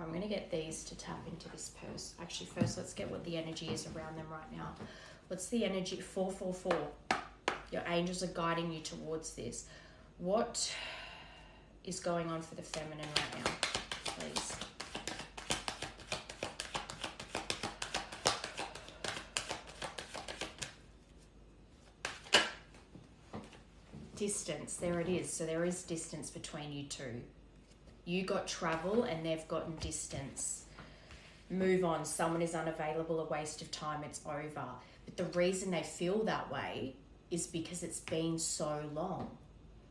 Speaker 1: I'm going to get these to tap into this person. Actually, first let's get what the energy is around them right now. What's the energy? 444. Your angels are guiding you towards this. What is going on for the feminine right now, please? Distance, there it is. So there is distance between you two. You got travel and they've gotten distance. Move on. Someone is unavailable, a waste of time, it's over. But the reason they feel that way is because it's been so long.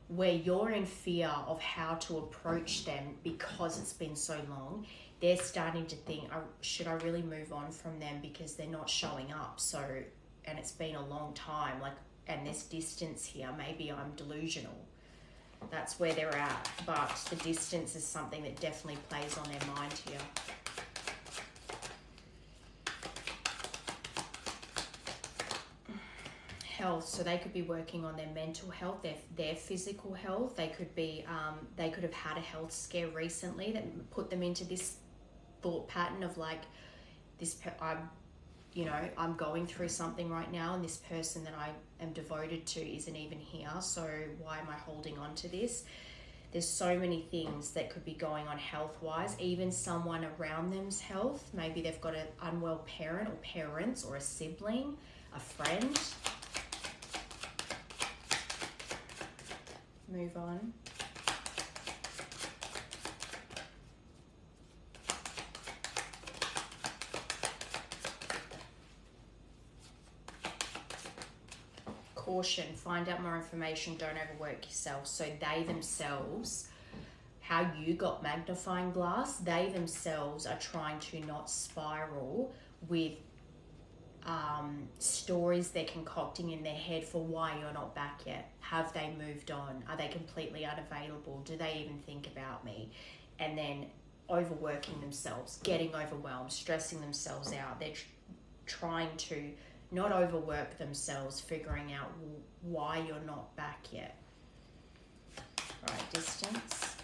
Speaker 1: Where you're in fear of how to approach them because it's been so long, they're starting to think, should I really move on from them because they're not showing up? So, and it's been a long time, like, and there's distance here. Maybe I'm delusional. That's where they're at. But the distance is something that definitely plays on their mind here. Health, so they could be working on their mental health, their physical health. They could be, they could have had a health scare recently that put them into this thought pattern of like, I'm going through something right now, and this person that I am devoted to isn't even here. So why am I holding on to this? There's so many things that could be going on health-wise. Even someone around them's health. Maybe they've got an unwell parent or parents or a sibling, a friend. Move on. Caution, find out more information, don't overwork yourself. So they themselves, how you got magnifying glass, they themselves are trying to not spiral with stories they're concocting in their head for why you're not back yet. Have they moved on? Are they completely unavailable? Do they even think about me? And then overworking themselves, getting overwhelmed, stressing themselves out. They're trying to not overwork themselves, figuring out why you're not back yet. All right, distance.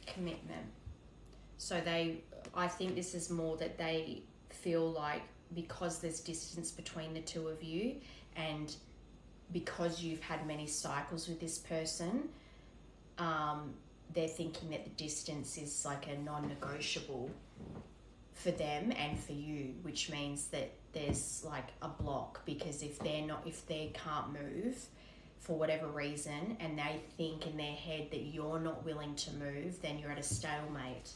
Speaker 1: Commitment. So I think this is more that they feel like because there's distance between the two of you, and because you've had many cycles with this person, they're thinking that the distance is like a non-negotiable for them and for you, which means that there's like a block, because if they can't move for whatever reason, and they think in their head that you're not willing to move, then you're at a stalemate.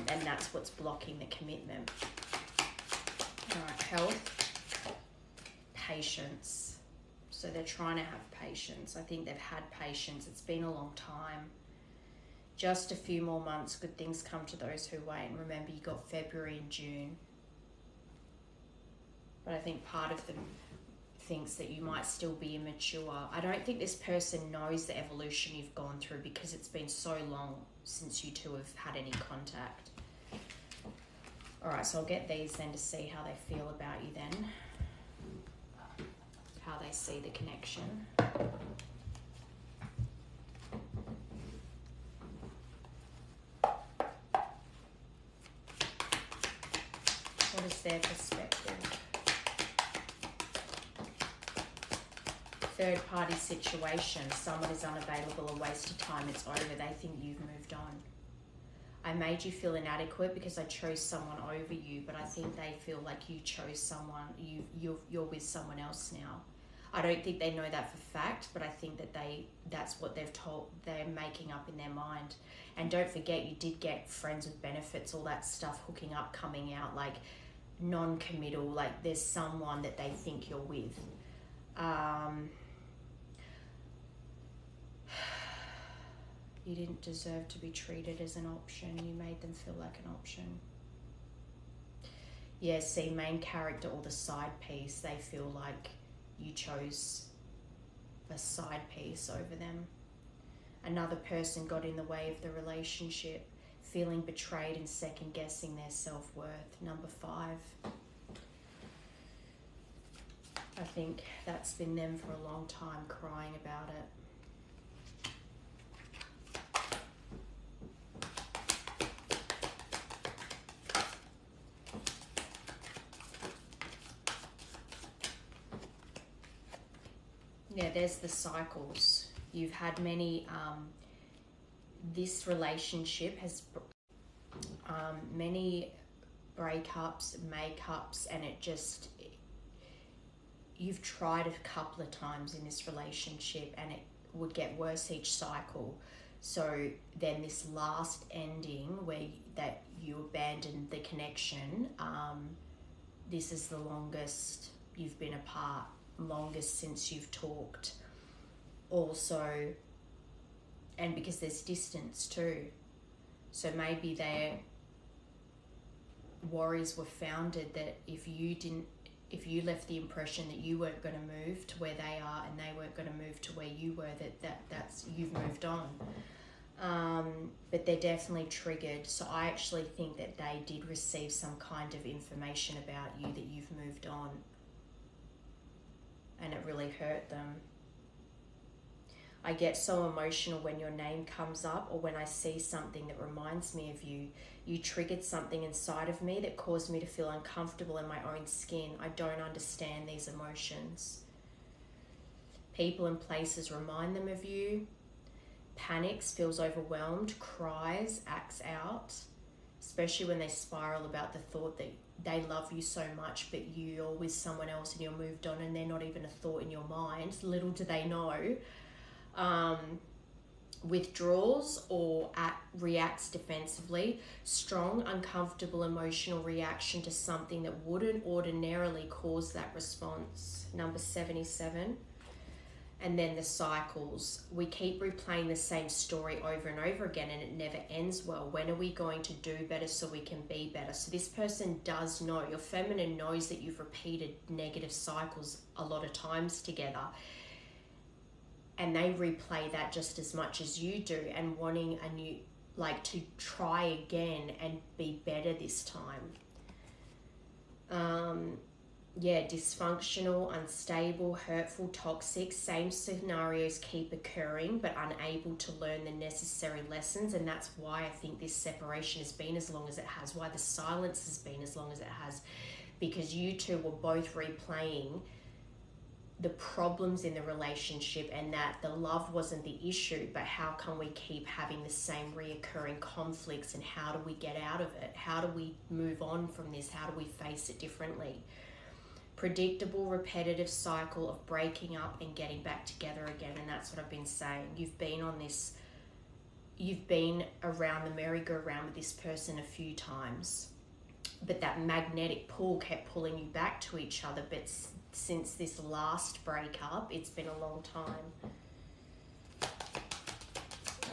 Speaker 1: And that's what's blocking the commitment. All right, health, patience. So they're trying to have patience. I think they've had patience. It's been a long time. Just a few more months, good things come to those who wait. And remember, you got February and June. But I think part of them thinks that you might still be immature. I don't think this person knows the evolution you've gone through, because it's been so long since you two have had any contact. All right, so I'll get these then to see how they feel about you then. How they see the connection. What is their perspective? Third party situation. Someone is unavailable, a waste of time, it's over. They think you've moved on. I made you feel inadequate because I chose someone over you, but I think they feel like you chose someone, you're with someone else now. I don't think they know that for fact, but I think that that's what they're making up in their mind. And don't forget, you did get friends with benefits, all that stuff, hooking up, coming out, like non-committal, like there's someone that they think you're with. You didn't deserve to be treated as an option. You made them feel like an option. Yeah, see, main character or the side piece, they feel like you chose a side piece over them. Another person got in the way of the relationship, feeling betrayed and second guessing their self-worth. Number 5. I think that's been them for a long time, crying about it. Yeah, there's the cycles. You've had many, this relationship has many breakups, makeups, and it just, you've tried a couple of times in this relationship and it would get worse each cycle. So then this last ending where that you abandoned the connection, this is the longest you've been apart, longest since you've talked. Also, and because there's distance too. So maybe their worries were founded that if you left the impression that you weren't going to move to where they are and they weren't going to move to where you were, that's you've moved on. But they're definitely triggered. So I actually think that they did receive some kind of information about you that you've moved on. And it really hurt them. I get so emotional when your name comes up or when I see something that reminds me of you. You triggered something inside of me that caused me to feel uncomfortable in my own skin. I don't understand these emotions. People and places remind them of you. Panics, feels overwhelmed, cries, acts out, especially when they spiral about the thought that they love you so much, but you're with someone else and you're moved on and they're not even a thought in your mind. Little do they know. Withdraws or reacts defensively. Strong, uncomfortable emotional reaction to something that wouldn't ordinarily cause that response. Number 77. And then the cycles. We keep replaying the same story over and over again and it never ends well. When are we going to do better so we can be better? So this person does know, your feminine knows that you've repeated negative cycles a lot of times together. And they replay that just as much as you do and wanting a new, like to try again and be better this time. Yeah, dysfunctional, unstable, hurtful, toxic, same scenarios keep occurring but unable to learn the necessary lessons, and that's why I think this separation has been as long as it has, why the silence has been as long as it has, because you two were both replaying the problems in the relationship and that the love wasn't the issue, but how can we keep having the same reoccurring conflicts and how do we get out of it? How do we move on from this? How do we face it differently? Predictable, repetitive cycle of breaking up and getting back together again, and that's what I've been saying. You've been on this, you've been around the merry-go-round with this person a few times, but that magnetic pull kept pulling you back to each other, but since this last breakup, it's been a long time. All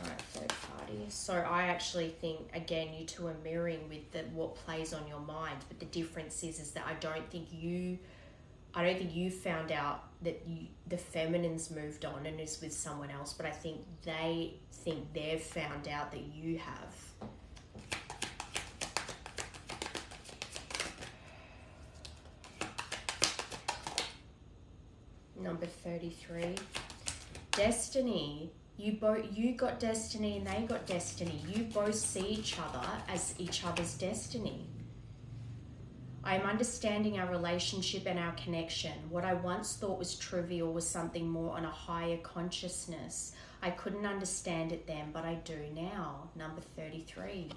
Speaker 1: right, third party. So I actually think, again, you two are mirroring with what plays on your mind, but the difference is that I don't think you found out that the feminine's moved on and is with someone else, but I think they've found out that you have. Number 33, destiny. You got destiny and they got destiny. You both see each other as each other's destiny. I am understanding our relationship and our connection. What I once thought was trivial was something more on a higher consciousness. I couldn't understand it then, but I do now. Number 33.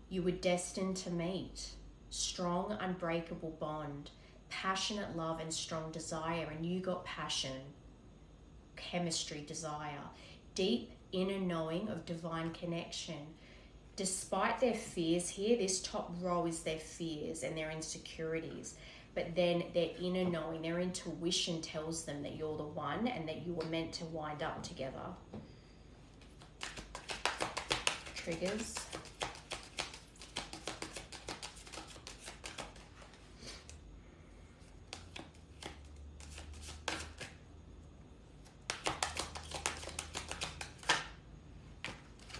Speaker 1: You were destined to meet. Strong, unbreakable bond. Passionate love and strong desire, and you got passion, chemistry, desire, deep inner knowing of divine connection. Despite their fears here, this top row is their fears and their insecurities, but then their inner knowing, their intuition tells them that you're the one and that you were meant to wind up together. triggers.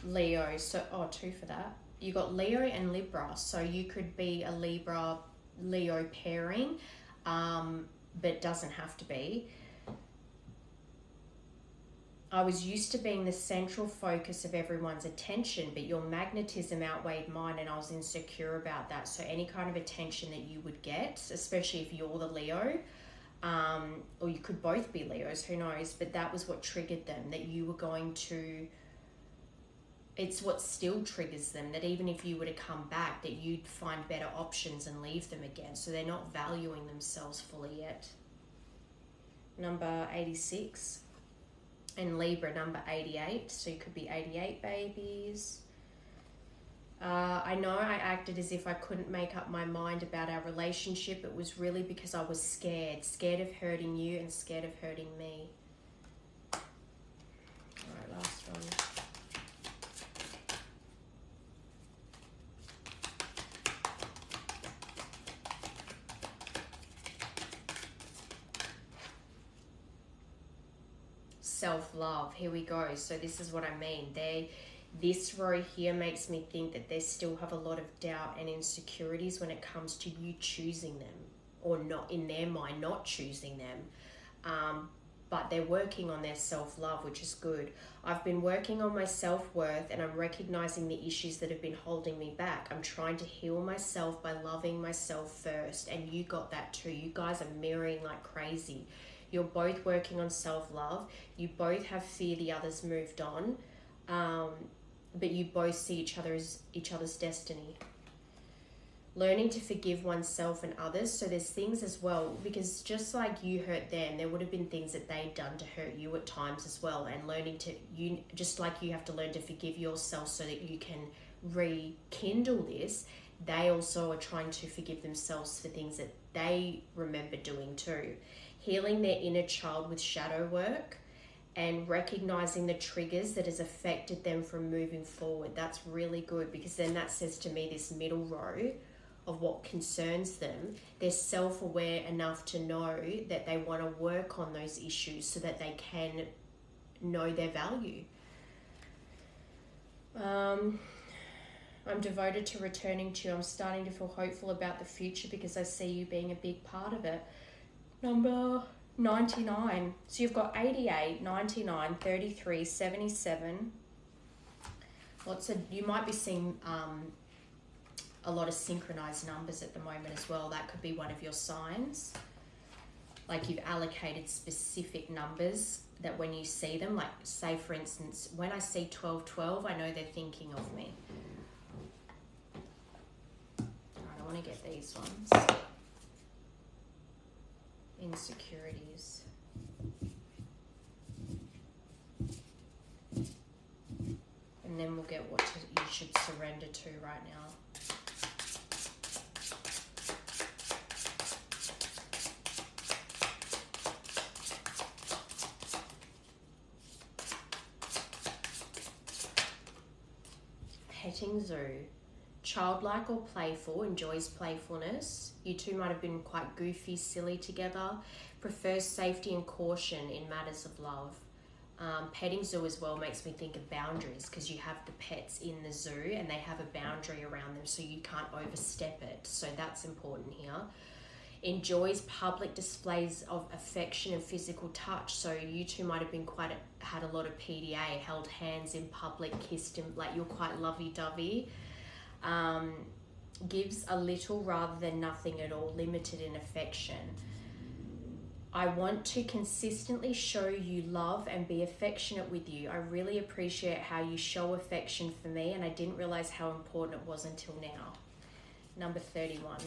Speaker 1: Leo, so, oh, 2 for that. You got Leo and Libra, so you could be a Leo pairing, but doesn't have to be. I was used to being the central focus of everyone's attention, but your magnetism outweighed mine and I was insecure about that. So any kind of attention that you would get, especially if you're the Leo, or you could both be Leos, who knows, but that was what triggered them, that you were going to, it's what still triggers them, that even if you were to come back, that you'd find better options and leave them again. So they're not valuing themselves fully yet. Number 86. And Libra, number 88. So you could be 88 babies. I know I acted as if I couldn't make up my mind about our relationship. It was really because I was scared of hurting you and scared of hurting me. All right, last one. Self-love. Here we go. So this is what I mean. This row here makes me think that they still have a lot of doubt and insecurities when it comes to you choosing them, or not, in their mind, not choosing them. But they're working on their self-love, which is good. I've been working on my self-worth and I'm recognizing the issues that have been holding me back. I'm trying to heal myself by loving myself first. And you got that too. You guys are mirroring like crazy. You're both working on self-love. You both have fear the other's moved on. But you both see each other's destiny. Learning to forgive oneself and others. So there's things as well, because just like you hurt them, there would have been things that they'd done to hurt you at times as well. And learning to, just like you have to learn to forgive yourself so that you can rekindle this, they also are trying to forgive themselves for things that they remember doing too. Healing their inner child with shadow work and recognizing the triggers that has affected them from moving forward. That's really good, because then that says to me, this middle row of what concerns them, they're self-aware enough to know that they want to work on those issues so that they can know their value. I'm devoted to returning to you. I'm starting to feel hopeful about the future because I see you being a big part of it. Number 99. So you've got 88, 99, 33, 77. You might be seeing a lot of synchronized numbers at the moment as well. That could be one of your signs. Like you've allocated specific numbers that when you see them, like say for instance, when I see 1212, I know they're thinking of me. All right, I want to get these ones. Insecurities. And then we'll get what you should surrender to right now. Petting zoo. Childlike or playful, enjoys playfulness. You two might have been quite goofy, silly together. Prefers safety and caution in matters of love. Petting zoo as well makes me think of boundaries, because you have the pets in the zoo and they have a boundary around them so you can't overstep it. So that's important here. Enjoys public displays of affection and physical touch. So you two might have been had a lot of PDA, held hands in public, kissed him, like you're quite lovey-dovey. Gives a little rather than nothing at all, limited in affection. I want to consistently show you love and be affectionate with you. I really appreciate how you show affection for me, and I didn't realize how important it was until now. Number 31.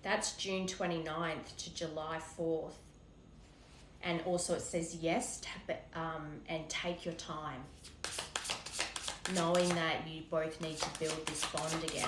Speaker 1: That's June 29th to July 4th. And also it says yes, and take your time. Knowing that you both need to build this bond again.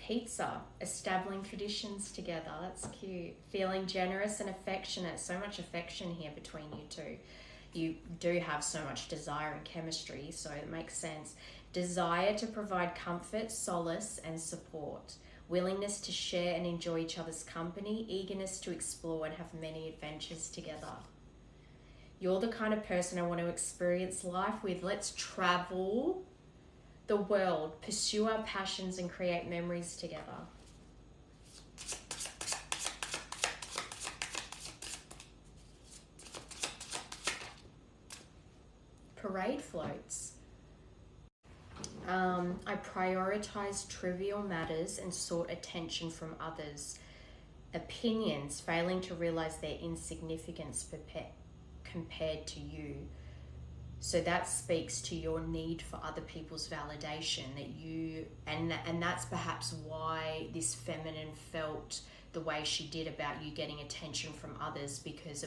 Speaker 1: Pizza, establishing traditions together. That's cute. Feeling generous and affectionate. So much affection here between you two. You do have so much desire and chemistry, so it makes sense. Desire to provide comfort, solace, and support. Willingness to share and enjoy each other's company. Eagerness to explore and have many adventures together. You're the kind of person I want to experience life with. Let's travel the world, pursue our passions, and create memories together. Parade floats. I prioritized trivial matters and sought attention from others. Opinions, failing to realize their insignificance compared to you. So that speaks to your need for other people's validation, that you, and that's perhaps why this feminine felt the way she did about you getting attention from others, because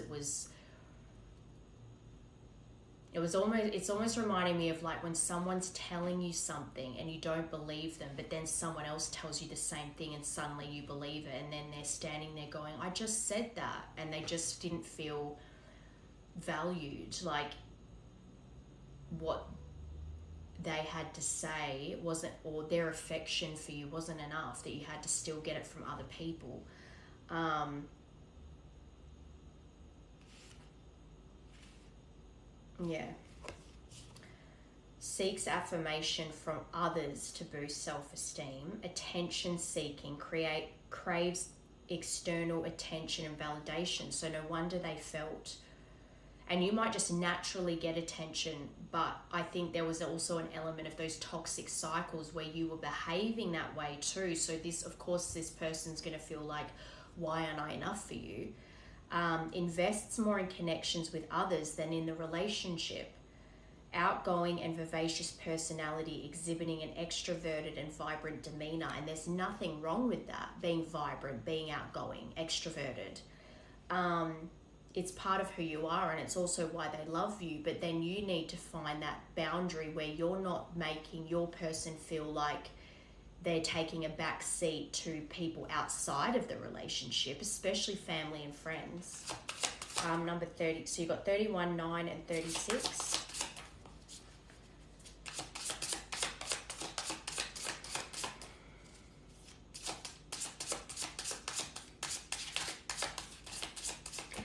Speaker 1: it's almost reminding me of like when someone's telling you something and you don't believe them, but then someone else tells you the same thing and suddenly you believe it, and then they're standing there going, I just said that, and they just didn't feel valued. Like what they had to say wasn't, or their affection for you wasn't enough, that you had to still get it from other people. Yeah. Seeks affirmation from others to boost self-esteem. Attention seeking, craves external attention and validation. So no wonder they felt, and you might just naturally get attention, but I think there was also an element of those toxic cycles where you were behaving that way too. So this, of course, this person's going to feel like, why aren't I enough for you? Invests more in connections with others than in the relationship. Outgoing and vivacious personality, exhibiting an extroverted and vibrant demeanor. And there's nothing wrong with that, being vibrant, being outgoing, extroverted. It's part of who you are, and it's also why they love you. But then you need to find that boundary where you're not making your person feel like they're taking a back seat to people outside of the relationship, especially family and friends. Number 30, so you've got 31, 9, and 36.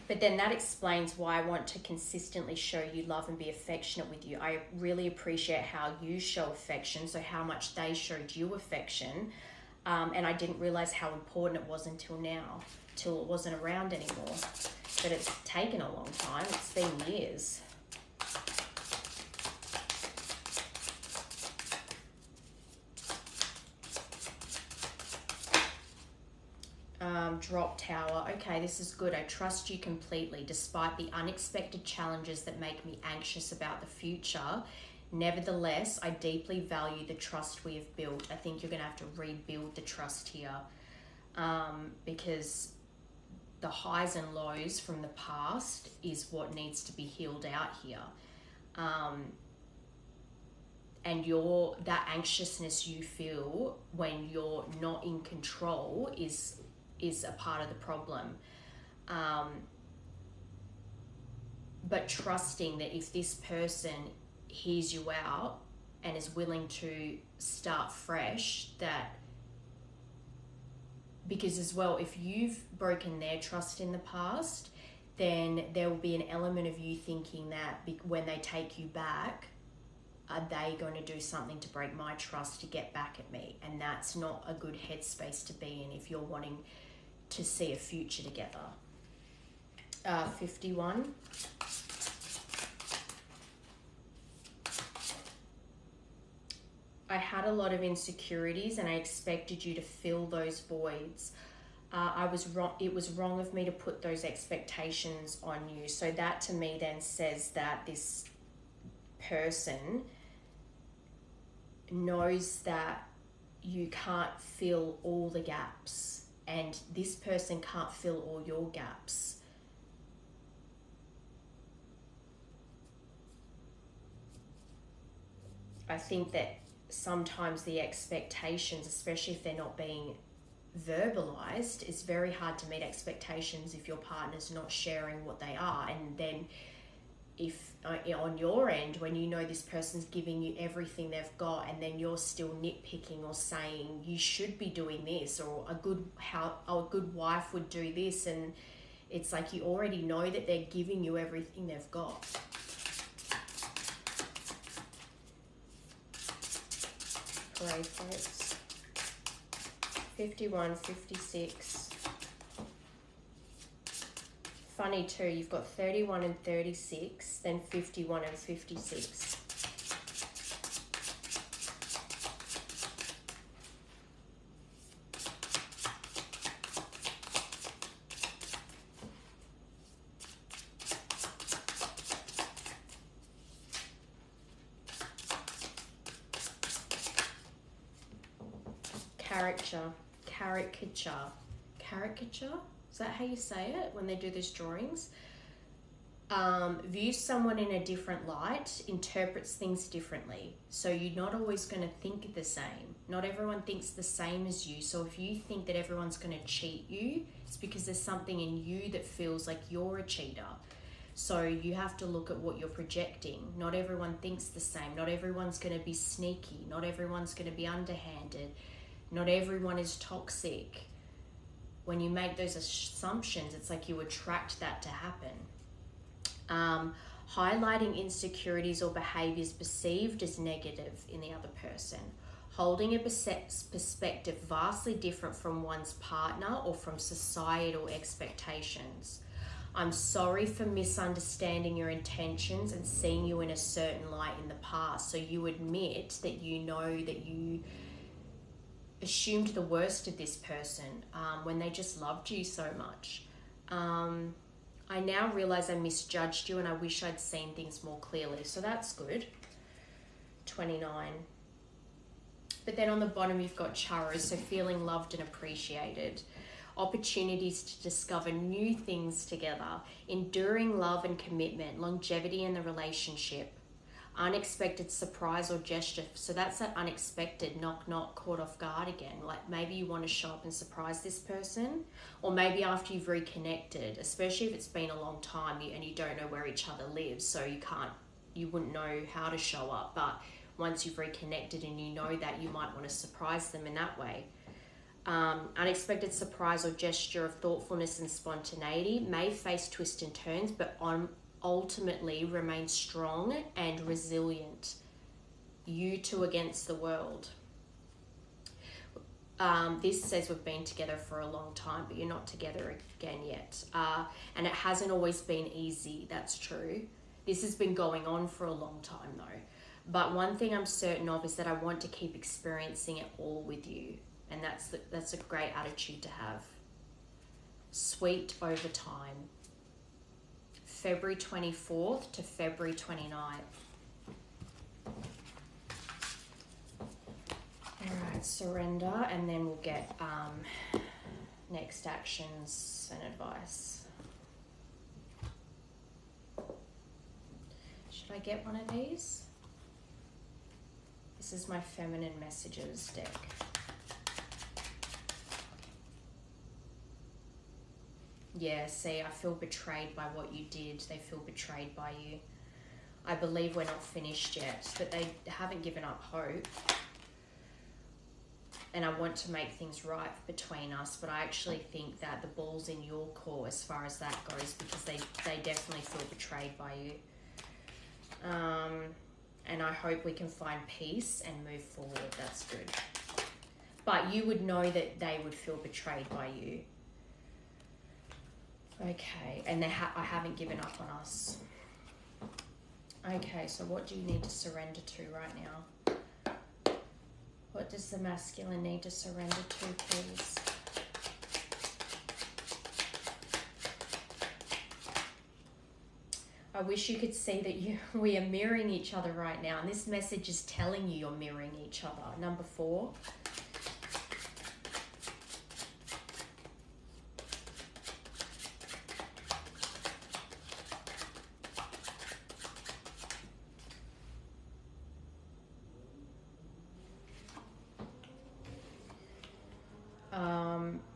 Speaker 1: But then that explains why I want to consistently show you love and be affectionate with you. I really appreciate how you show affection, so how much they showed you affection. And I didn't realize how important it was until now, till it wasn't around anymore. But it's taken a long time. It's been years. Drop tower. Okay, this is good. I trust you completely, despite the unexpected challenges that make me anxious about the future. Nevertheless, I deeply value the trust we have built. I think you're going to have to rebuild the trust here, because the highs and lows from the past is what needs to be healed out here. And that anxiousness you feel when you're not in control is a part of the problem. But trusting that if this person hears you out and is willing to start fresh, that, because as well, if you've broken their trust in the past, then there will be an element of you thinking that when they take you back, are they going to do something to break my trust to get back at me? And that's not a good headspace to be in if you're wanting to see a future together. 51. I had a lot of insecurities and I expected you to fill those voids. I was wrong. It was wrong of me to put those expectations on you. So that to me then says that this person knows that you can't fill all the gaps, and this person can't fill all your gaps. I think that sometimes the expectations, especially if they're not being verbalized, it's very hard to meet expectations if your partner's not sharing what they are. And then if on your end, when you know this person's giving you everything they've got, and then you're still nitpicking or saying you should be doing this, or a good wife would do this, and it's like you already know that they're giving you everything they've got. Pray, folks. 51, 56. Funny too, you've got 31 and 36, then 51 and 56. Caricature, is that how you say it when they do those drawings? Views someone in a different light, interprets things differently. So you're not always going to think the same. Not everyone thinks the same as you. So if you think that everyone's going to cheat you, it's because there's something in you that feels like you're a cheater. So you have to look at what you're projecting. Not everyone thinks the same. Not everyone's going to be sneaky. Not everyone's going to be underhanded. Not everyone is toxic. When you make those assumptions, it's like you attract that to happen. Highlighting insecurities or behaviors perceived as negative in the other person. Holding a perspective vastly different from one's partner or from societal expectations. I'm sorry for misunderstanding your intentions and seeing you in a certain light in the past. So you admit that you know that you assumed the worst of this person when they just loved you so much. I now realize I misjudged you and I wish I'd seen things more clearly. So that's good. 29. But then on the bottom you've got Charu, so feeling loved and appreciated. Opportunities to discover new things together. Enduring love and commitment. Longevity in the relationship. Unexpected surprise or gesture. So that's that unexpected knock knock, caught off guard again. Like maybe you want to show up and surprise this person, or maybe after you've reconnected, especially if it's been a long time and you don't know where each other lives, so you wouldn't know how to show up. But once you've reconnected and you know that, you might want to surprise them in that way. Unexpected surprise or gesture of thoughtfulness and spontaneity may face twists and turns, but ultimately remain strong and resilient. You two against the world. This says we've been together for a long time, but you're not together again yet. And it hasn't always been easy, that's true. This has been going on for a long time though. But one thing I'm certain of is that I want to keep experiencing it all with you. And that's a great attitude to have. Sweet over time. February 24th to February 29th. Alright, surrender, and then we'll get next actions and advice. Should I get one of these? This is my feminine messages deck. Yeah, see, I feel betrayed by what you did. They feel betrayed by you. I believe we're not finished yet, but they haven't given up hope. And I want to make things right between us, but I actually think that the ball's in your court as far as that goes, because they definitely feel betrayed by you. And I hope we can find peace and move forward. That's good. But you would know that they would feel betrayed by you. Okay, and I haven't given up on us. Okay, so what do you need to surrender to right now? What does the masculine need to surrender to, please? I wish you could see that we are mirroring each other right now, and this message is telling you you're mirroring each other. Number 4.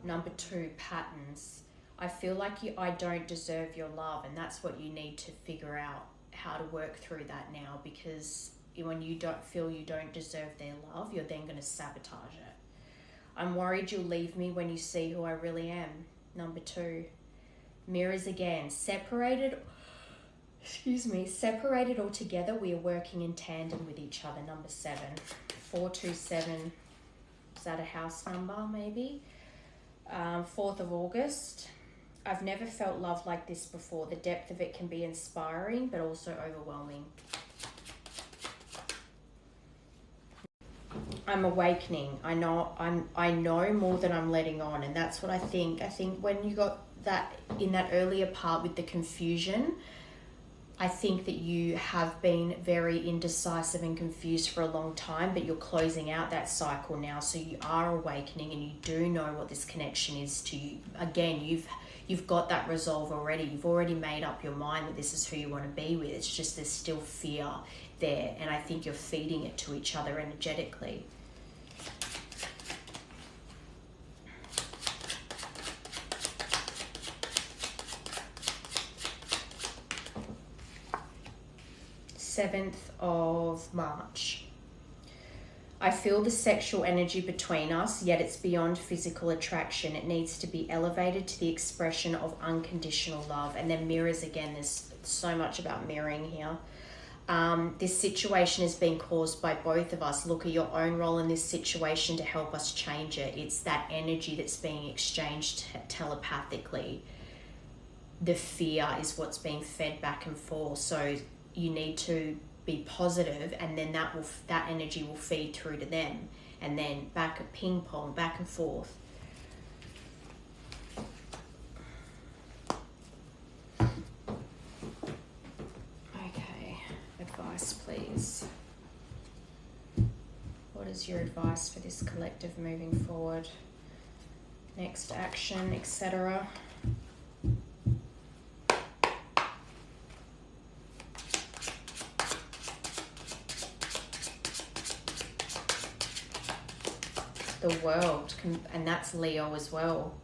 Speaker 1: Number 2, patterns. I feel like I don't deserve your love, and that's what you need to figure out how to work through that now, because when you don't feel you don't deserve their love, you're then going to sabotage it. I'm worried you'll leave me when you see who I really am. Number 2, mirrors again. Separated or together, we are working in tandem with each other. Number 7, 427. Is that a house number, maybe? 4th of August. I've never felt love like this before. The depth of it can be inspiring, but also overwhelming. I'm awakening. I know more than I'm letting on, and that's what I think. I think when you got that in that earlier part with the confusion, I think that you have been very indecisive and confused for a long time, but you're closing out that cycle now. So you are awakening, and you do know what this connection is to you. Again, you've got that resolve already. You've already made up your mind that this is who you want to be with. It's just there's still fear there, and I think you're feeding it to each other energetically. th of March. I feel the sexual energy between us, yet it's beyond physical attraction. It needs to be elevated to the expression of unconditional love. And then mirrors again. There's so much about mirroring here. This situation is being caused by both of us. Look at your own role in this situation to help us change it. It's that energy that's being exchanged telepathically. The fear is what's being fed back and forth. So you need to be positive, and then that energy will feed through to them, and then back at ping pong, back and forth. Okay, advice please. What is your advice for this collective moving forward? Next action, etc. The World, and that's Leo as well.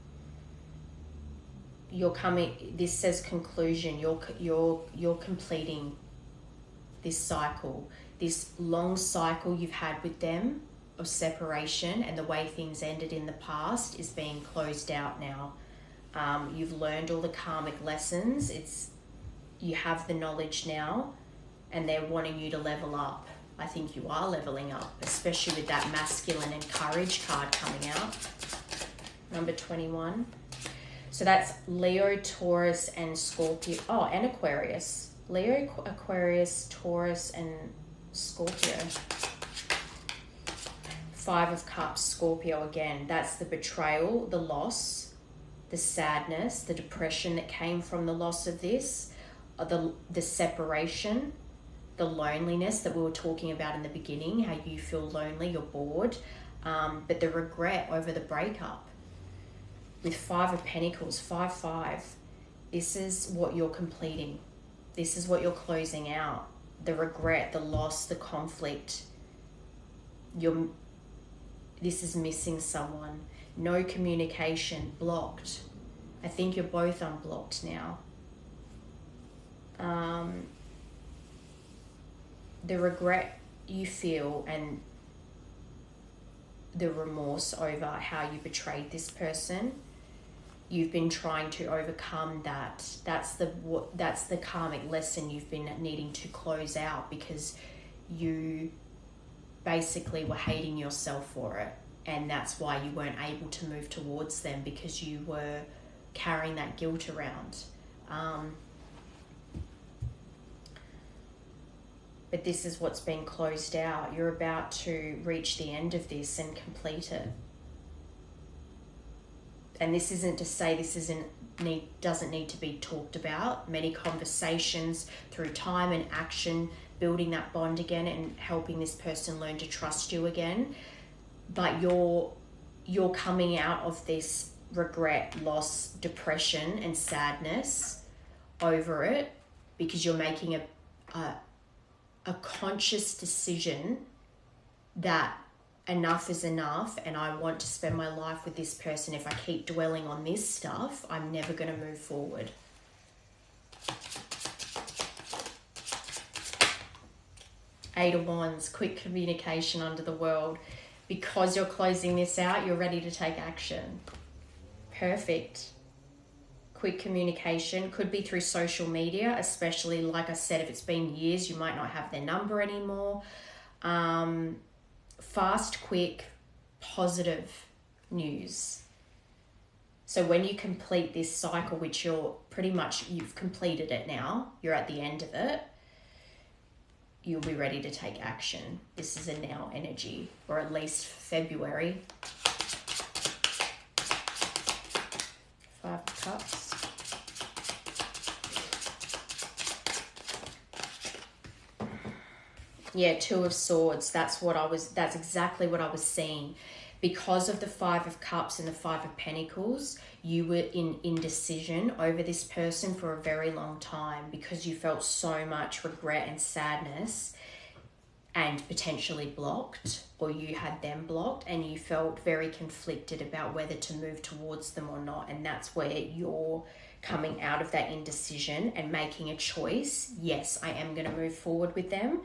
Speaker 1: You're coming. This says conclusion. You're completing this cycle, this long cycle you've had with them of separation, and the way things ended in the past is being closed out now. You've learned all the karmic lessons. You have the knowledge now, and they're wanting you to level up. I think you are leveling up, especially with that masculine and courage card coming out. Number 21. So that's Leo, Taurus, and Scorpio. Oh, and Aquarius. Leo, Aquarius, Taurus, and Scorpio. 5 of Cups, Scorpio again. That's the betrayal, the loss, the sadness, the depression that came from the loss of this, the separation, the loneliness that we were talking about in the beginning, how you feel lonely, you're bored, but the regret over the breakup. With 5 of Pentacles, 5-5, this is what you're completing. This is what you're closing out. The regret, the loss, the conflict. This is missing someone. No communication, blocked. I think you're both unblocked now. The regret you feel and the remorse over how you betrayed this person, you've been trying to overcome that. That's the karmic lesson you've been needing to close out, because you basically were hating yourself for it, and that's why you weren't able to move towards them, because you were carrying that guilt around. But this is what's been closed out. You're about to reach the end of this and complete it. And this isn't to say this doesn't need to be talked about. Many conversations through time and action, building that bond again and helping this person learn to trust you again. But you're coming out of this regret, loss, depression, and sadness over it, because you're making a conscious decision that enough is enough and I want to spend my life with this person. If I keep dwelling on this stuff, I'm never going to move forward. Eight of Wands, quick communication under the world. Because you're closing this out, you're ready to take action. Perfect. Quick communication. Could be through social media, especially, like I said, if it's been years, you might not have their number anymore. Fast, quick, positive news. So when you complete this cycle, which you've completed it now, you're at the end of it, you'll be ready to take action. This is a now energy, or at least February. 5 of Cups. Yeah, 2 of Swords. That's exactly what I was seeing. Because of the 5 of Cups and the 5 of Pentacles, you were in indecision over this person for a very long time because you felt so much regret and sadness and potentially blocked, or you had them blocked, and you felt very conflicted about whether to move towards them or not. And that's where you're coming out of that indecision and making a choice. Yes, I am going to move forward with them,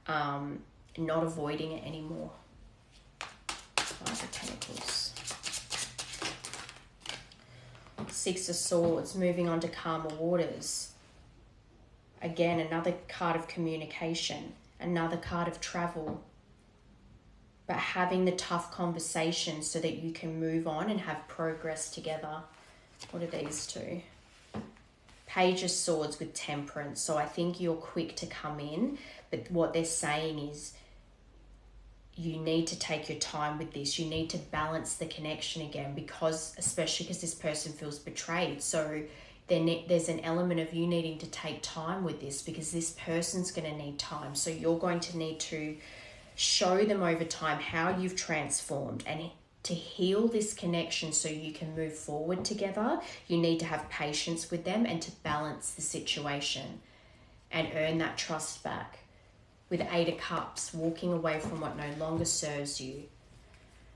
Speaker 1: not avoiding it anymore. 5 of Pentacles. 6 of Swords, moving on to calmer waters. Again, another card of communication, another card of travel. But having the tough conversations so that you can move on and have progress together. What are these two? Page of Swords with Temperance. So I think you're quick to come in, but what they're saying is you need to take your time with this. You need to balance the connection again, especially because this person feels betrayed. So there's an element of you needing to take time with this because this person's going to need time. So you're going to need to show them over time how you've transformed, and to heal this connection so you can move forward together, you need to have patience with them and to balance the situation and earn that trust back. With 8 of Cups, walking away from what no longer serves you.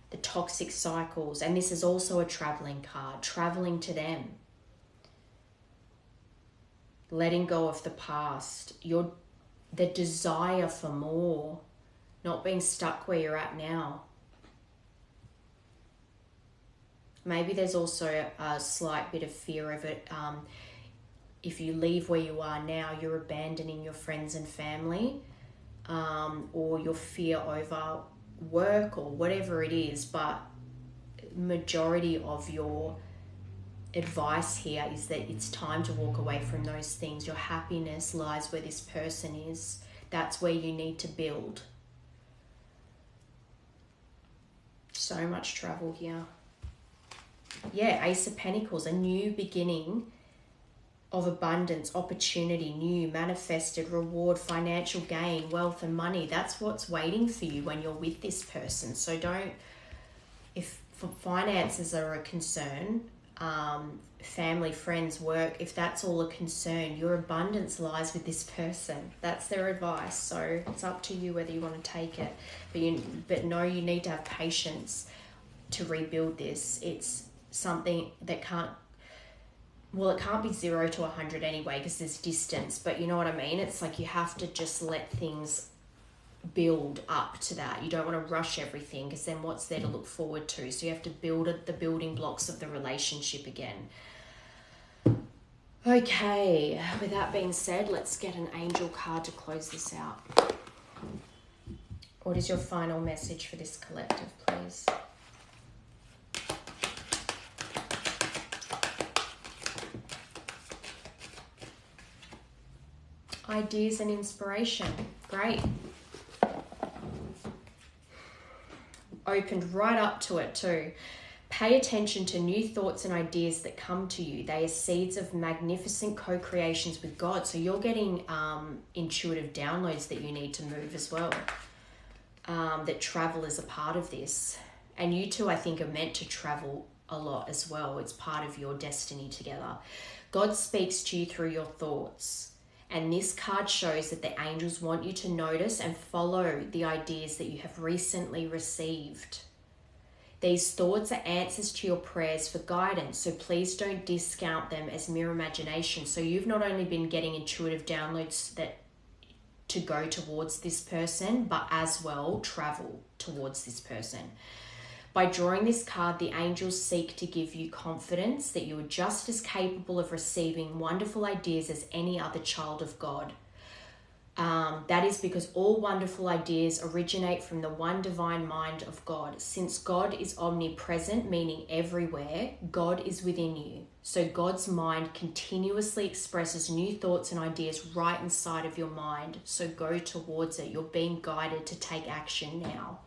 Speaker 1: The toxic cycles, and this is also a traveling card, traveling to them. Letting go of the past, the desire for more, not being stuck where you're at now. Maybe there's also a slight bit of fear of it. If you leave where you are now, you're abandoning your friends and family. Or your fear over work or whatever it is, but majority of your advice here is that it's time to walk away from those things. Your happiness lies where this person is. That's where you need to build. So much travel here. Yeah, Ace of Pentacles, a new beginning of abundance, opportunity, new, manifested, reward, financial gain, wealth and money. That's what's waiting for you when you're with this person. So if finances are a concern, family, friends, work, if that's all a concern, your abundance lies with this person. That's their advice. So it's up to you whether you want to take it. But know you need to have patience to rebuild this. It's something that it can't be 0 to 100 anyway because there's distance, but you know what I mean? It's like you have to just let things build up to that. You don't want to rush everything because then what's there to look forward to? So you have to build the building blocks of the relationship again. Okay, with that being said, let's get an angel card to close this out. What is your final message for this collective, please? Ideas and inspiration. Great. Opened right up to it too. Pay attention to new thoughts and ideas that come to you. They are seeds of magnificent co-creations with God. So you're getting intuitive downloads that you need to move as well. That travel is a part of this. And you two, I think, are meant to travel a lot as well. It's part of your destiny together. God speaks to you through your thoughts. And this card shows that the angels want you to notice and follow the ideas that you have recently received. These thoughts are answers to your prayers for guidance, so please don't discount them as mere imagination. So you've not only been getting intuitive downloads that to go towards this person, but as well travel towards this person. By drawing this card, the angels seek to give you confidence that you are just as capable of receiving wonderful ideas as any other child of God. That is because all wonderful ideas originate from the one divine mind of God. Since God is omnipresent, meaning everywhere, God is within you. So God's mind continuously expresses new thoughts and ideas right inside of your mind. So go towards it. You're being guided to take action now.